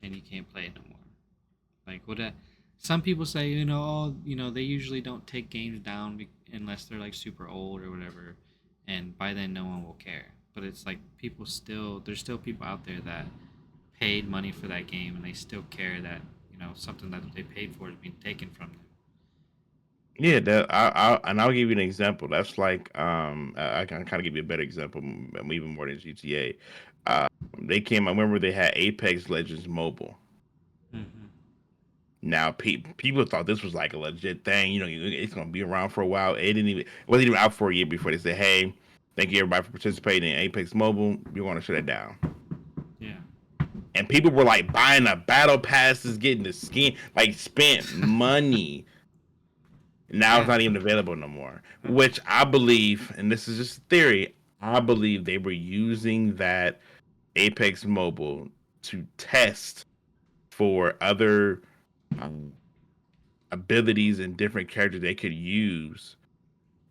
and you can't play it no more. Like what? Some people say, they usually don't take games down unless they're like super old or whatever, and by then no one will care. But it's like there's still people out there that paid money for that game, and they still care that something that they paid for is being taken from them. Yeah, that and I'll give you an example. That's like I can kind of give you a better example, even more than GTA. Uh, they came. I remember they had Apex Legends Mobile. Mm-hmm. Now, people thought this was like a legit thing. It's gonna be around for a while. It wasn't even out for a year before they said, "Hey, thank you everybody for participating in Apex Mobile. We're gonna shut it down." Yeah. And people were like buying the battle passes, getting the skin, like spent money. Now it's Yeah. not even available no more. Which I believe, and this is just a theory, I believe they were using that Apex Mobile to test for other um, abilities and different characters they could use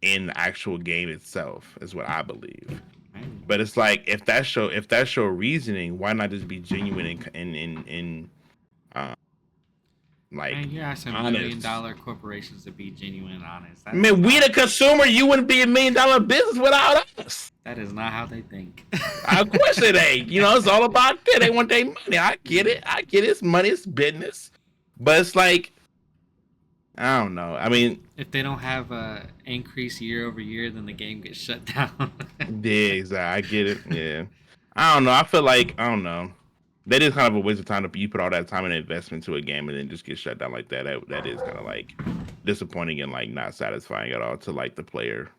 in the actual game itself, is what I believe. Maybe. But it's like if that's your reasoning, why not just be genuine and uh, like Man, you're asking million honest? dollar corporations to be genuine and honest. That is Man, we not the consumer, you wouldn't be $1 million business without us. that is not how they think. Of course it ain't. It's all about that. They want their money. I get it. I get it. It's money. It's business. But it's like, I don't know. I if mean, if they don't have a increase year over year, then the game gets shut down. yeah, exactly. I get it. Yeah. I don't know. I feel like, I don't know. That is kind of a waste of time if you put all that time and investment to a game and then just get shut down like that. That is kind of like disappointing and like not satisfying at all to like the player.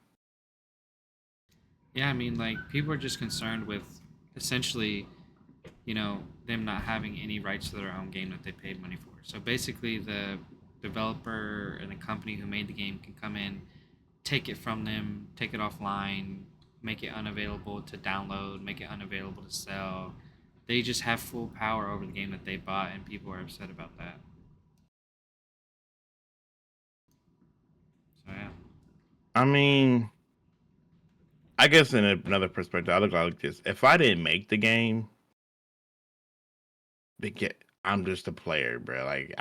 Yeah, I mean, like people are just concerned with essentially, them not having any rights to their own game that they paid money for. So basically, the developer and the company who made the game can come in, take it from them, take it offline, make it unavailable to download, make it unavailable to sell. They just have full power over the game that they bought, and people are upset about that. So yeah. I mean, I guess in another perspective, I look like this. If I didn't make the game, I'm just a player, bro. Like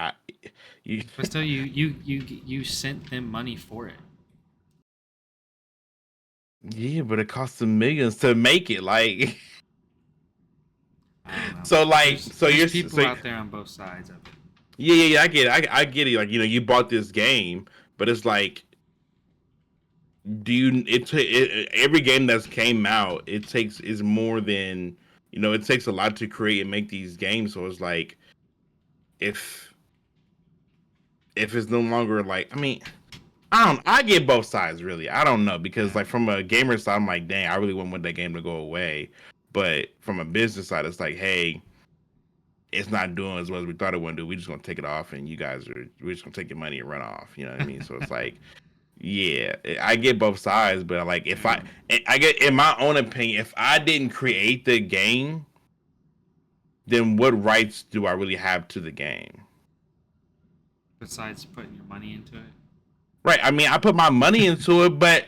you, But still, you sent them money for it. yeah, but it costs them millions to make it. Like, I don't know. so like, There's so there's you're people so out there on both sides of it. yeah, I get it. I get it. Like, you bought this game, but it's like, do you? Every game that's came out, it takes is more than it takes a lot to create and make these games. So it's like, if it's no longer like, I mean, I get both sides really. I don't know because Yeah. like from a gamer side, I'm like, dang, I really want that game to go away. But from a business side, it's like, hey, it's not doing as well as we thought it would do. We just gonna take it off, and we're just gonna take your money and run off. You know what I mean? So it's like, yeah, I get both sides, but like if Yeah. I get in my own opinion, if I didn't create the game, then what rights do I really have to the game? Besides putting your money into it. Right. I mean, I put my money into it, but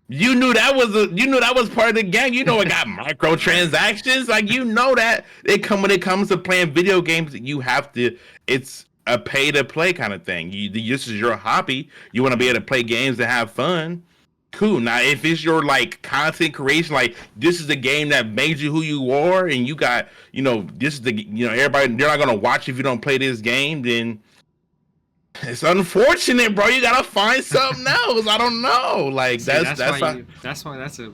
you knew that was part of the game. You know, it got Right. microtransactions. Like, that when it comes to playing video games, you have to. It's a pay to play kind of thing. This is your hobby. You want to be Yeah. able to play games and have fun. Cool. Now, if it's your like content creation, like this is the game that made you who you are, and you got, this is everybody. They're not gonna watch if you don't play this game. Then it's unfortunate, bro. You gotta find something else. I don't know. Like See, that's that's why that's you. That's why that's a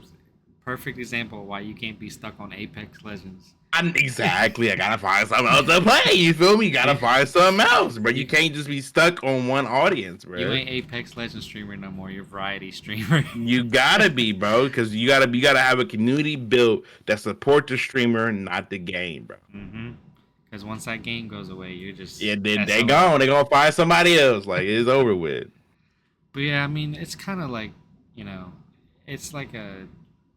perfect example of why you can't be stuck on Apex Legends. exactly. I gotta find something else to play. You feel me? You gotta You, find something else, bro. You you, can't just be stuck on one audience, you bro. ain't Apex Legends streamer no more. You're variety streamer. You gotta be, bro, because you gotta have a community built that support the streamer, not the game, bro. Mm-hmm. Because once that game goes away, you're just Yeah, then they SOL. gone. They gonna find somebody else. Like it's over with. But yeah, I mean, it's kind of like, you know, it's like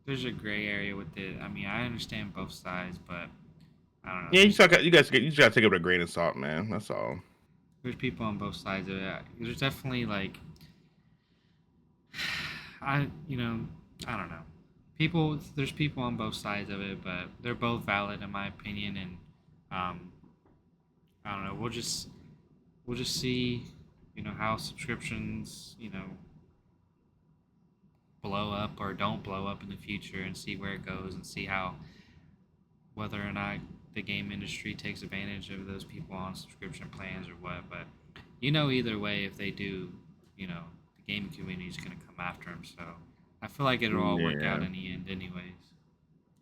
there's a gray area with it. I mean, I understand both sides, but I don't know. Yeah, you just gotta take it with a grain of salt, man. That's all. There's people on both sides of it. There's definitely like, you know, I don't know. There's people on both sides of it, but they're both valid in my opinion. And um, I don't know. We'll just see, how subscriptions, blow up or don't blow up in the future, and see where it goes, and see how whether or not the game industry takes advantage of those people on subscription plans or what. But either way, if they do, the gaming community is going to come after them. So I feel like it'll all work out Yeah, in the end, anyways.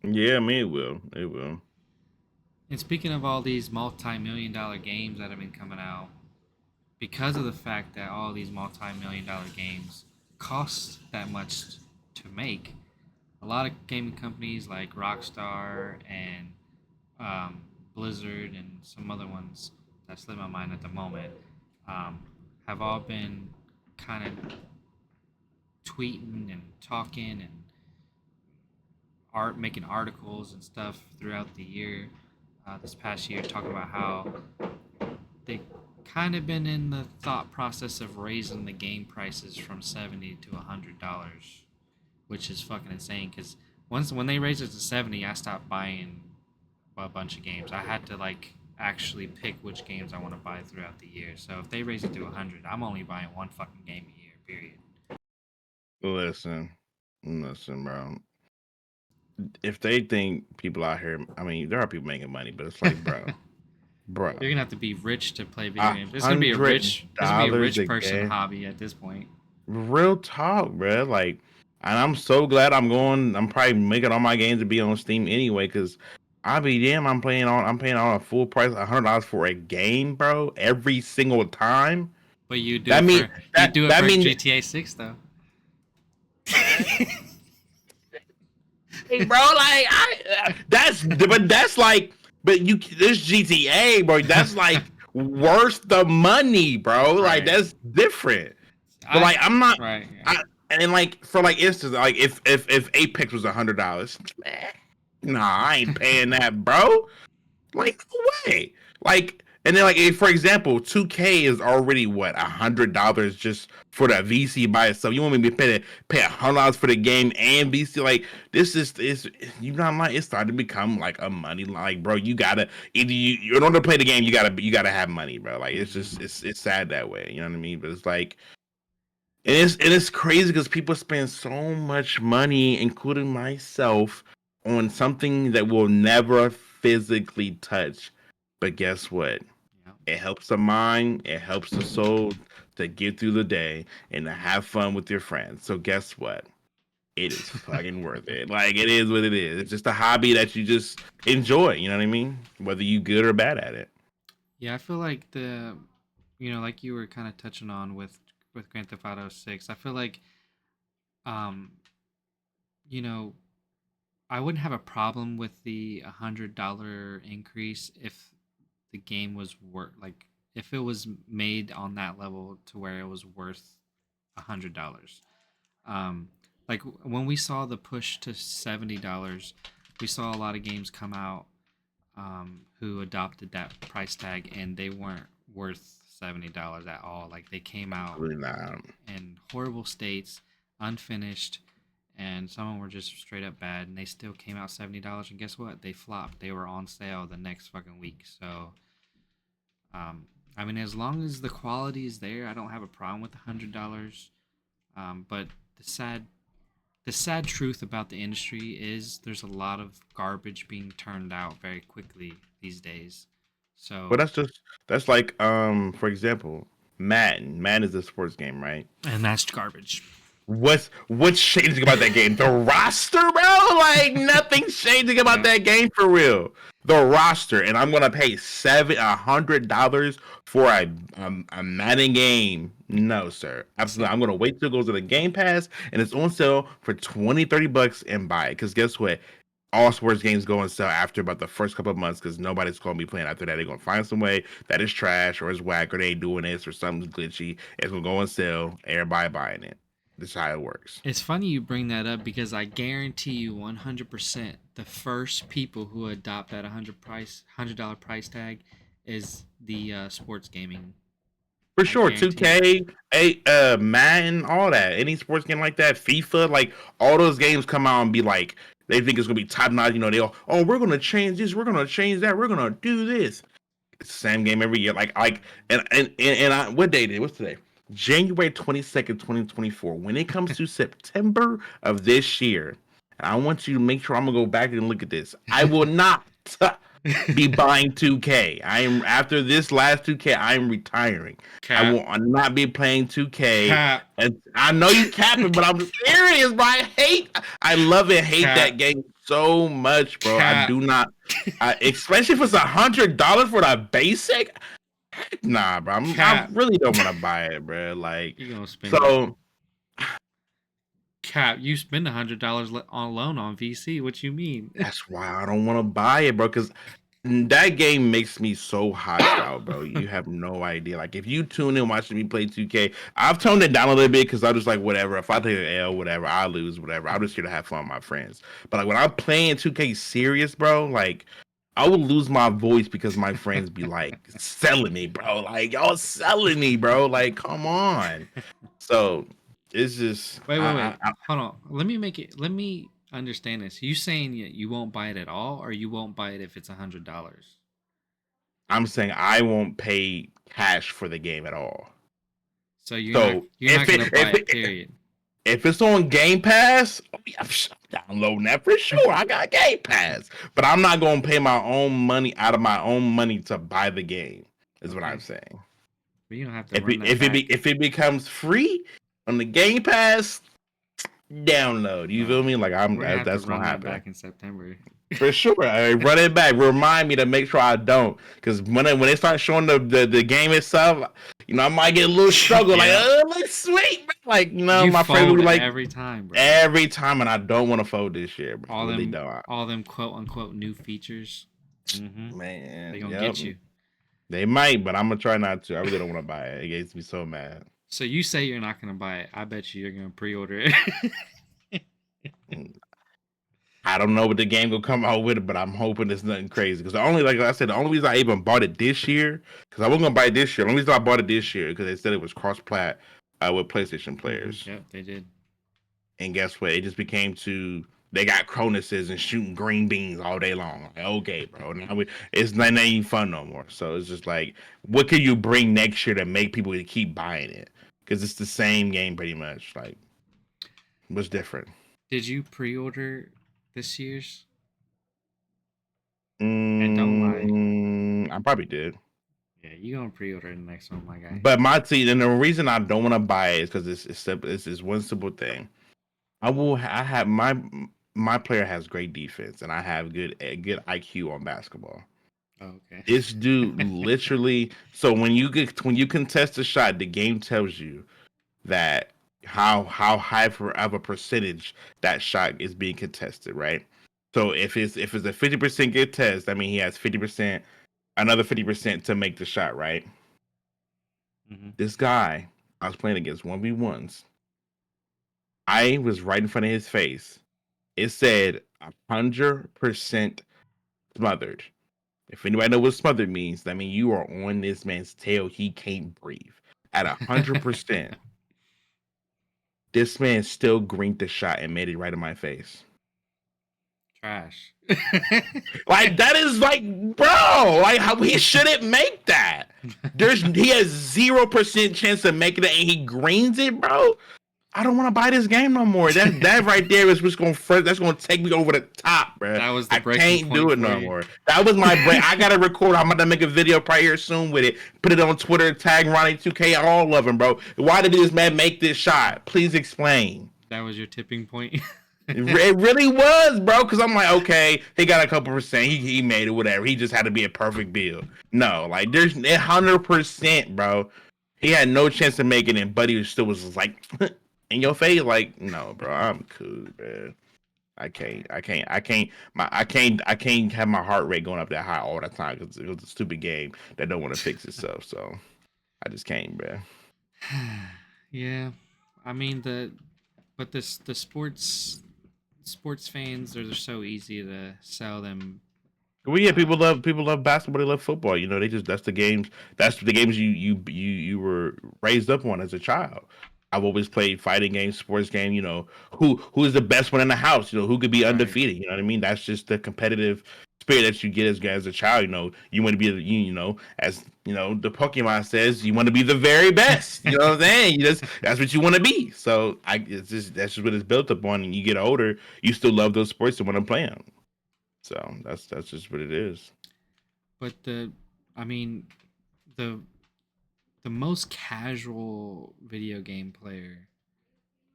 yeah. I mean, it will. It will. And speaking of all these multi-million-dollar games that have been coming out, because of the fact that all these multi-million-dollar games cost that much to make, a lot of gaming companies like Rockstar and Blizzard and some other ones that slip my mind at the moment, um, have all been kind of tweeting and talking and making articles and stuff throughout the year, this past year, talking about how they kind of been in the thought process of raising the game prices from $70 to $100, which is fucking insane. Because when they raised it to 70, I stopped buying a bunch of games. I had to like actually pick which games I want to buy throughout the year. So if they raise it to 100, I'm only buying one fucking game a year. Period. Listen, listen, bro. If they think people out here, I mean, there are people making money, but it's like, bro, You're gonna have to be rich to play video a games. It's gonna be a hundred rich. It's gonna be a dollars rich a person game. hobby at this point. Real talk, bro. Like, and I'm so glad I'm going. I'm probably making all my games to be on Steam anyway, because I'll be damn. I'm paying on a full price, $100 for a game, bro, every single time. But you do That it mean for you do it that for mean GTA 6 though. hey, bro, like that's like, but this GTA, bro, that's like worth the money, bro. Like Right. that's different. But I like, I'm not. right. Yeah. I and like for like instance, like if Apex was $100, nah, I ain't paying that, bro. Like no way. Like And then, like, if, for example, 2K is already what $100 just for the VC by itself. You want me to pay $100 for the game and VC? Like, this is you know, I'm like, it's starting to become like a money. Like, bro, you gotta either in order to play the game, you gotta have money, bro. Like, it's just Mm-hmm. it's sad that way. You know what I mean? But it's like, and it's crazy because people spend so much money, including myself, on something that will never physically touch. But guess what? Yeah. It helps the mind, it helps the soul to get through the day and to have fun with your friends. So guess what? It is fucking worth it. Like, it is what it is. It's just a hobby that you just enjoy. You know what I mean? Whether you good or bad at it. Yeah, I feel like like you were kind of touching on with Grand Theft Auto 6. I feel like, um, you know, I wouldn't have a problem with the $100 increase if the game was worth like if it was made on that level to where it was worth $100. Um, like when we saw the push to $70, we saw a lot of games come out who adopted that price tag, and they weren't worth $70 at all. Like they came out Really not. in horrible states, unfinished, and some of them were just straight up bad. And they still came out $70. And guess what? They flopped. They were on sale the next fucking week. So, I mean, as long as the quality is there, I don't have a problem with $100. But the sad the sad truth about the industry is there's a lot of garbage being turned out very quickly these days. But So, that's like for example, Madden. Madden is a sports game, right? and that's garbage. What's changing about that game? The roster, bro. Like, nothing's changing about Yeah. that game for real. The roster, and I'm gonna pay $100 for a Madden game. No, sir, absolutely. See, I'm gonna wait till it goes to the Game Pass and it's on sale for 20-30 bucks and buy it. Because guess what? All sports games go on sale after about the first couple of months because nobody's gonna be playing after that. They're gonna find some way that is trash or is whack or they ain't doing this or something's glitchy. It's gonna go on sale. Everybody buying it. This is how it works. it's funny you bring that up because I guarantee you 100% the first people who adopt that $100 price tag is the sports gaming. For I sure, guarantee it. 2K, Madden, all that. Any sports game like that, FIFA, like all those games come out and be like, they think it's gonna be top notch. You know, they all, oh, we're gonna change this, we're gonna change that, we're gonna do this. It's the same game every year. What day did? What's today? January 22nd, 2024. When it comes to September of this year, and I want you to make sure I'm gonna go back and look at this. I will not be buying 2K. I am after this last 2K. I am retiring. I Cap, will not be playing 2K. cap, And I know you capping, but I'm serious, bro. I love and hate cap, that game so much, bro. I cap, do not. Especially if it's $100 for the basic. Heck nah, bro. I cap. really don't want to buy it, bro. Like, You gonna spend it? so Cap, you spend $100 alone on VC. What you mean? that's why I don't want to buy it, bro. Because that game makes me so hostile, bro. You have no idea. Like, if you tune in watching me play 2K, I've toned it down a little bit because I'm just like, whatever. If I take an L, whatever, I lose, whatever. I'm just here to have fun with my friends. But like when I'm playing 2K serious, bro, like I will lose my voice because my friends be like selling me, bro. Like, y'all selling me, bro. Like, come on. So it's just Wait, wait, wait. Hold on. Let me understand this. You saying you won't buy it at all, or you won't buy it if it's $100? I'm saying I won't pay cash for the game at all. So you're not So you're not gonna buy it. Period. if it's on Game Pass, oh yeah, I'm downloading that for sure. I got Game Pass, but I'm not gonna pay my own money out of my own money to buy the game. Is what I'm Okay, saying. but you don't have to If run it that if it be, back. if it becomes free on the Game Pass, download. You feel me? Like We're gonna have to that's gonna run that happen. back in September. For sure. Run it back. Remind me to make sure I don't. Because when they start showing the game itself, I might get a little struggle. Like, Yeah, oh, it looks sweet. Bro. Like, you my friends will fold be like, every time, bro. every time, and I don't want to fold this year, bro. I really don't. All them quote unquote new features. Mm-hmm. They Man, gonna yep. get you. They might, but I'm gonna try not to. I really don't want to buy it. It gets me so mad. So you say you're not gonna buy it. I bet you're gonna pre-order it. Mm. I don't know what the game will come out with, but I'm hoping it's nothing crazy. Because the only, like I said, the only reason I even bought it this year, because I wasn't gonna buy it this year. The only reason I bought it this year because they said it was cross-plat with PlayStation players. Yep, they did. And guess what? It just became to they got Cronuses and shooting green beans all day long. Like, okay, bro, it's not even fun no more. So it's just like, what can you bring next year to make people keep buying it? Because it's the same game pretty much. Like, what's different? Did you pre-order this year's? And don't lie. I probably did. Yeah, you gonna pre-order the next one, my guy. But my team, and the reason I don't want to buy it is because it's simple. It's one simple thing. I have my player has great defense, and I have good IQ on basketball. Oh, okay. This dude literally. So when you contest a shot, the game tells you that how high of a percentage that shot is being contested, right? So if it's a 50% get test, I mean he has 50%, another 50% to make the shot, right? Mm-hmm. This guy I was playing against 1v1s. I was right in front of his face. It said 100% smothered. If anybody know what smothered means, that means you are on this man's tail. He can't breathe. At 100%, this man still greened the shot and made it right in my face. Trash. Like that is like, bro, like how he shouldn't make that. He has 0% chance of making it, and he greens it, bro. I don't want to buy this game no more. That right there is what's going to that's going to take me over the top, bro. That was the I breaking can't do point it for no you. more. That was my break. I gotta record. I'm gonna make a video probably here soon with it. Put it on Twitter. Tag Ronnie2K. All of them, bro. Why did this man make this shot? Please explain. That was your tipping point. It really was, bro. Because I'm like, okay, he got a couple percent. He made it, whatever. He just had to be a perfect build. No, like there's 100%, bro. He had no chance of making it, but he still was like in your face. Like, no, bro, I'm cool, bro. I can't have my heart rate going up that high all the time because it was a stupid game that don't want to fix itself. So I just can't, bro. Yeah, I mean the sports fans they're so easy to sell them. Well, yeah, Uh, people love basketball. They love football. You know, they just that's the games. That's the games you were raised up on as a child. I've always played fighting games, sports game. You know, who is the best one in the house? You know, who could be right. undefeated? You know what I mean? That's just the competitive spirit that you get as a child. You know, you want to be you know, as you know, the Pokemon says, you want to be the very best. You know what I'm saying? That's what you want to be. So it's just that's just what it's built upon. And you get older, you still love those sports and want to play them. So that's just what it is. But I mean, the the most casual video game player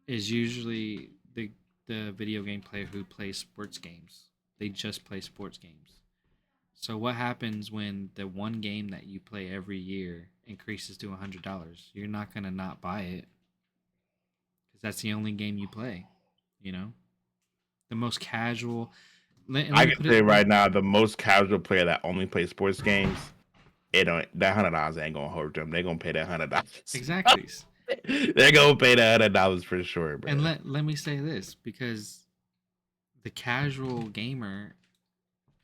is usually the video game player who plays sports games. They just play sports games. So what happens when the one game that you play every year increases to $100? You're not gonna not buy it because that's the only game you play. You know, the most casual. Let I me can put say it. right now, the most casual player that only plays sports games, it don't that $100 ain't gonna hurt them. They're gonna pay that $100. Exactly. They're gonna pay that $100 for sure, bro. And let me say this because the casual gamer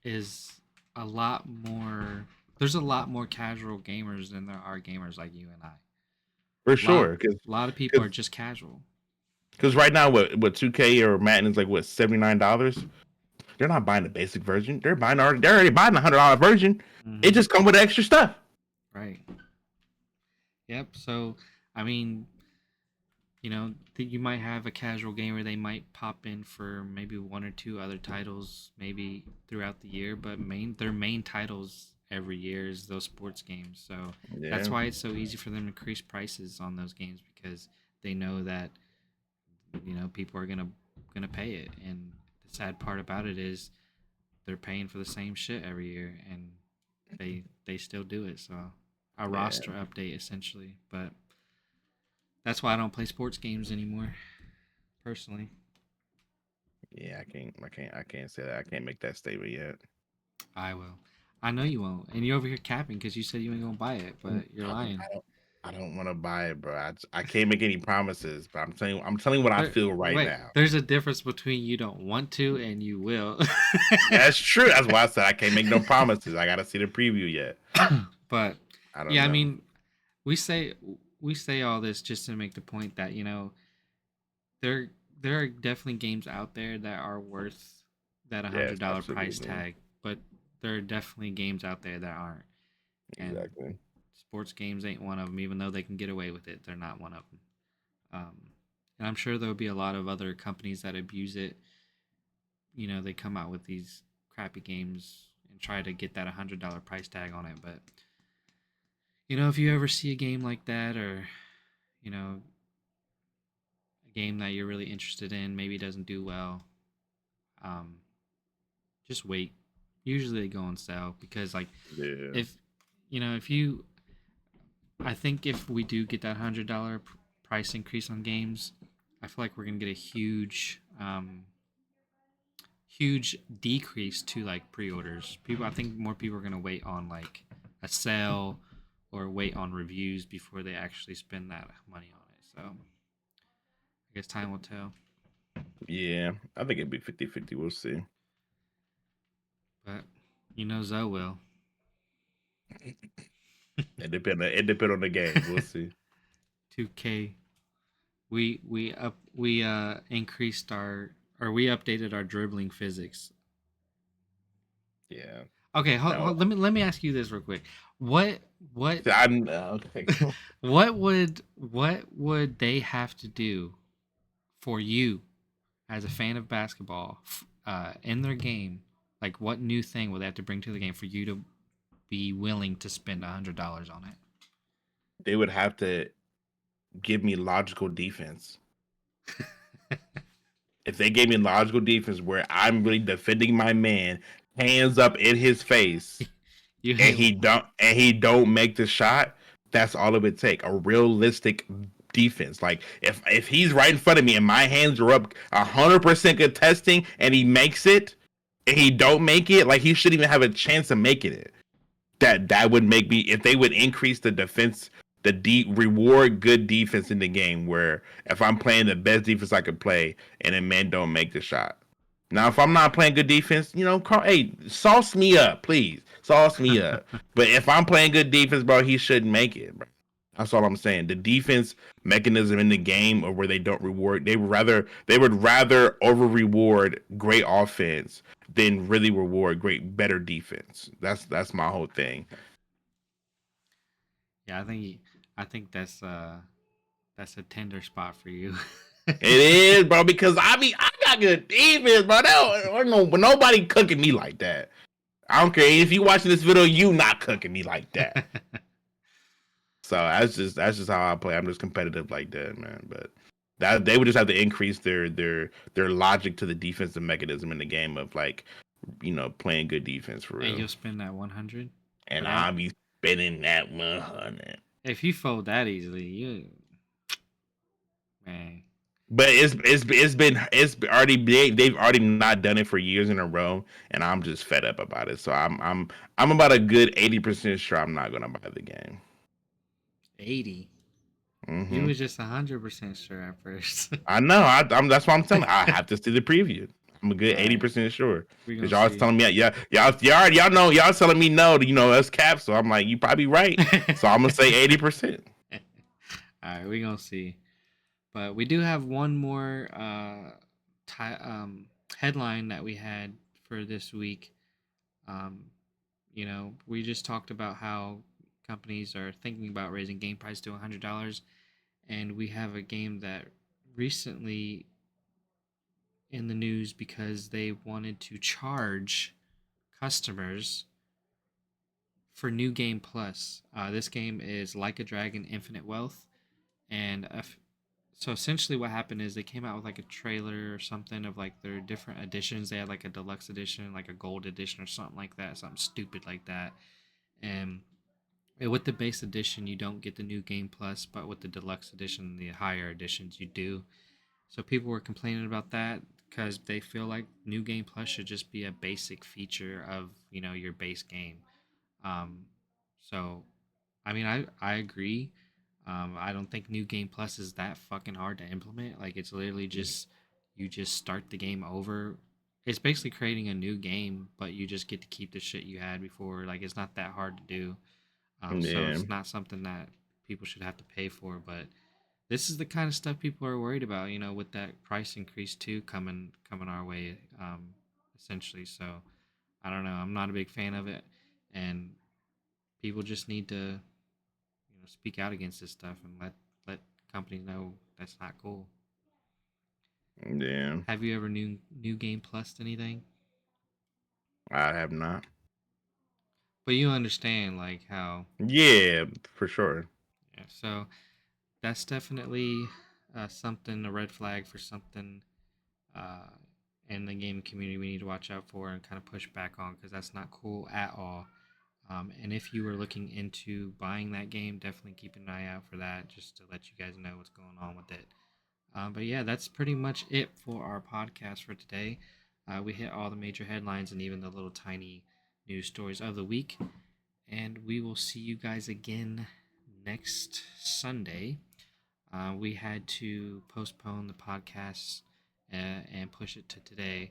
is a lot more. There's a lot more casual gamers than there are gamers like you and I. For A lot, sure, because a lot of people are because just casual. because right now, what 2K or Madden is like what $79. They're not buying the basic version. They're already buying the $100 version. It Mm-hmm. just come with extra stuff. Right. Yep. So, I mean, you might have a casual gamer. They might pop in for maybe one or two other titles, maybe throughout the year. But their main titles every year is those sports games. So that's Yeah, why it's so easy for them to increase prices on those games because they know that people are gonna pay it. And the sad part about it is they're paying for the same shit every year, and they still do it. So a yeah, roster update essentially, but that's why I don't play sports games anymore, personally. yeah. I can't say that. I can't make that statement yet. I will. I know you won't, and you're over here capping because you said you ain't gonna buy it, but you're lying. I don't want to buy it, bro. I can't make any promises, but I'm telling you what I But feel right wait, now. there's a difference between you don't want to and you will. That's true. That's why I said I can't make no promises. I gotta see the preview yet. But I don't yeah, I know. mean, we say we say all this just to make the point that there there are definitely games out there that are worth that Yes, $100 price absolutely. tag, but there are definitely games out there that aren't. And Exactly. sports games ain't one of them. Even though they can get away with it, they're not one of them. And I'm sure there'll be a lot of other companies that abuse it. They come out with these crappy games and try to get that $100 price tag on it. But if you ever see a game like that, or you know a game that you're really interested in, maybe doesn't do well, um, just wait. Usually they go on sale because like Yeah. if if you I think if we do get that $100 price increase on games, I feel like we're gonna get a huge decrease to like pre-orders. I think more people are gonna wait on like a sale or wait on reviews before they actually spend that money on it. So I guess time will tell. Yeah. I think it'd be 50-50. We'll see. But Zoe will. It depend on the game. We'll see. 2K. We increased our or we updated our dribbling physics. Yeah. Okay, No. let me ask you this real quick. What what I'm okay. what would they have to do for you as a fan of basketball in their game? Like, what new thing would they have to bring to the game for you to be willing to spend $100 on They would have to give me logical defense. it? If they gave me logical defense where I'm really defending my man, hands up in his face, You and hate. he don't make the shot, that's all it would take. A realistic defense. Like if he's right in front of me and my hands are up 100% contesting and he makes it and he don't make it, like he shouldn't even have a chance of making it. That would make me, if they would increase the defense, the reward good defense in the game, where if I'm playing the best defense I could play and a man don't make the shot. Now, if I'm not playing good defense, hey, sauce me up, please, sauce me up. But if I'm playing good defense, bro, he shouldn't make it, bro. That's all I'm saying. The defense mechanism in the game, or where they don't reward, they would rather over reward great offense than really reward better defense. That's my whole thing. Yeah, I think that's a tender spot for you. It is, bro, because I got good defense, bro. No, nobody cooking me like that. I don't care if you watching this video, you not cooking me like that. So that's just how I play. I'm just competitive like that, man. But that they would just have to increase their logic to the defensive mechanism in the game of, like, playing good defense for And real. you'll spend that 100 for And that. I'll be spending that 100. If you fold that easily, man. But it's already they've already not done it for years in a row, and I'm just fed up about it. So I'm about a good 80% sure I'm not gonna buy the game. 80. You Hmm. was just 100% sure at first. I know. That's why I'm telling. I have to see the preview. I'm a good All eighty right, percent sure. we're Cause gonna y'all was see. telling me, yeah, y'all know, y'all telling me no to, us cap. So I'm like, you probably right. So I'm gonna say 80%. All right, we're gonna see. But we do have one more headline that we had for this week. Um, we just talked about how companies are thinking about raising game price to $100, and we have a game that recently in the news because they wanted to charge customers for New Game Plus. This game is Like a Dragon Infinite Wealth, and so essentially what happened is they came out with like a trailer or something of like their different editions. They had like a deluxe edition, like a gold edition or something like that, something stupid like that. And with the base edition, you don't get the New Game Plus, but with the deluxe edition, the higher editions, you do. So people were complaining about that because they feel like New Game Plus should just be a basic feature of your base game. Um, so, I mean, I agree. I don't think New Game Plus is that fucking hard to implement. Like it's literally just you just start the game over. It's basically creating a new game, but you just get to keep the shit you had before. Like it's not that hard to do. So Yeah, it's not something that people should have to pay for. But this is the kind of stuff people are worried about. With that price increase too coming our way, essentially. So I don't know. I'm not a big fan of it, and people just need to speak out against this stuff and let companies know that's not cool. yeah. Have you ever new game plus anything? I have not. But you understand like how. Yeah, for sure. Yeah, so that's definitely something, a red flag for something uh, in the gaming community we need to watch out for and kind of push back on because that's not cool at all. And if you were looking into buying that game, definitely keep an eye out for that just to let you guys know what's going on with it. But yeah, that's pretty much it for our podcast for today. We hit all the major headlines and even the little tiny news stories of the week. And we will see you guys again next Sunday. We had to postpone the podcast and push it to today,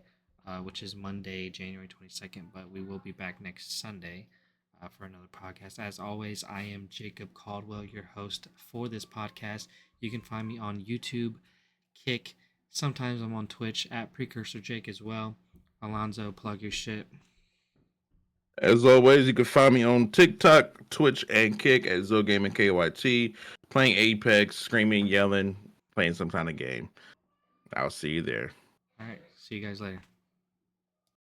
which is Monday, January 22nd, but we will be back next Sunday for another podcast. As always, I am Jacob Caldwell, your host for this podcast. You can find me on YouTube, Kick. Sometimes I'm on Twitch at Precursor Jake as well. Alonzo, plug your shit. As always, you can find me on TikTok, Twitch, and Kick at Zogaming KYT, playing Apex, screaming, yelling, playing some kind of game. I'll see you there. All right, see you guys later.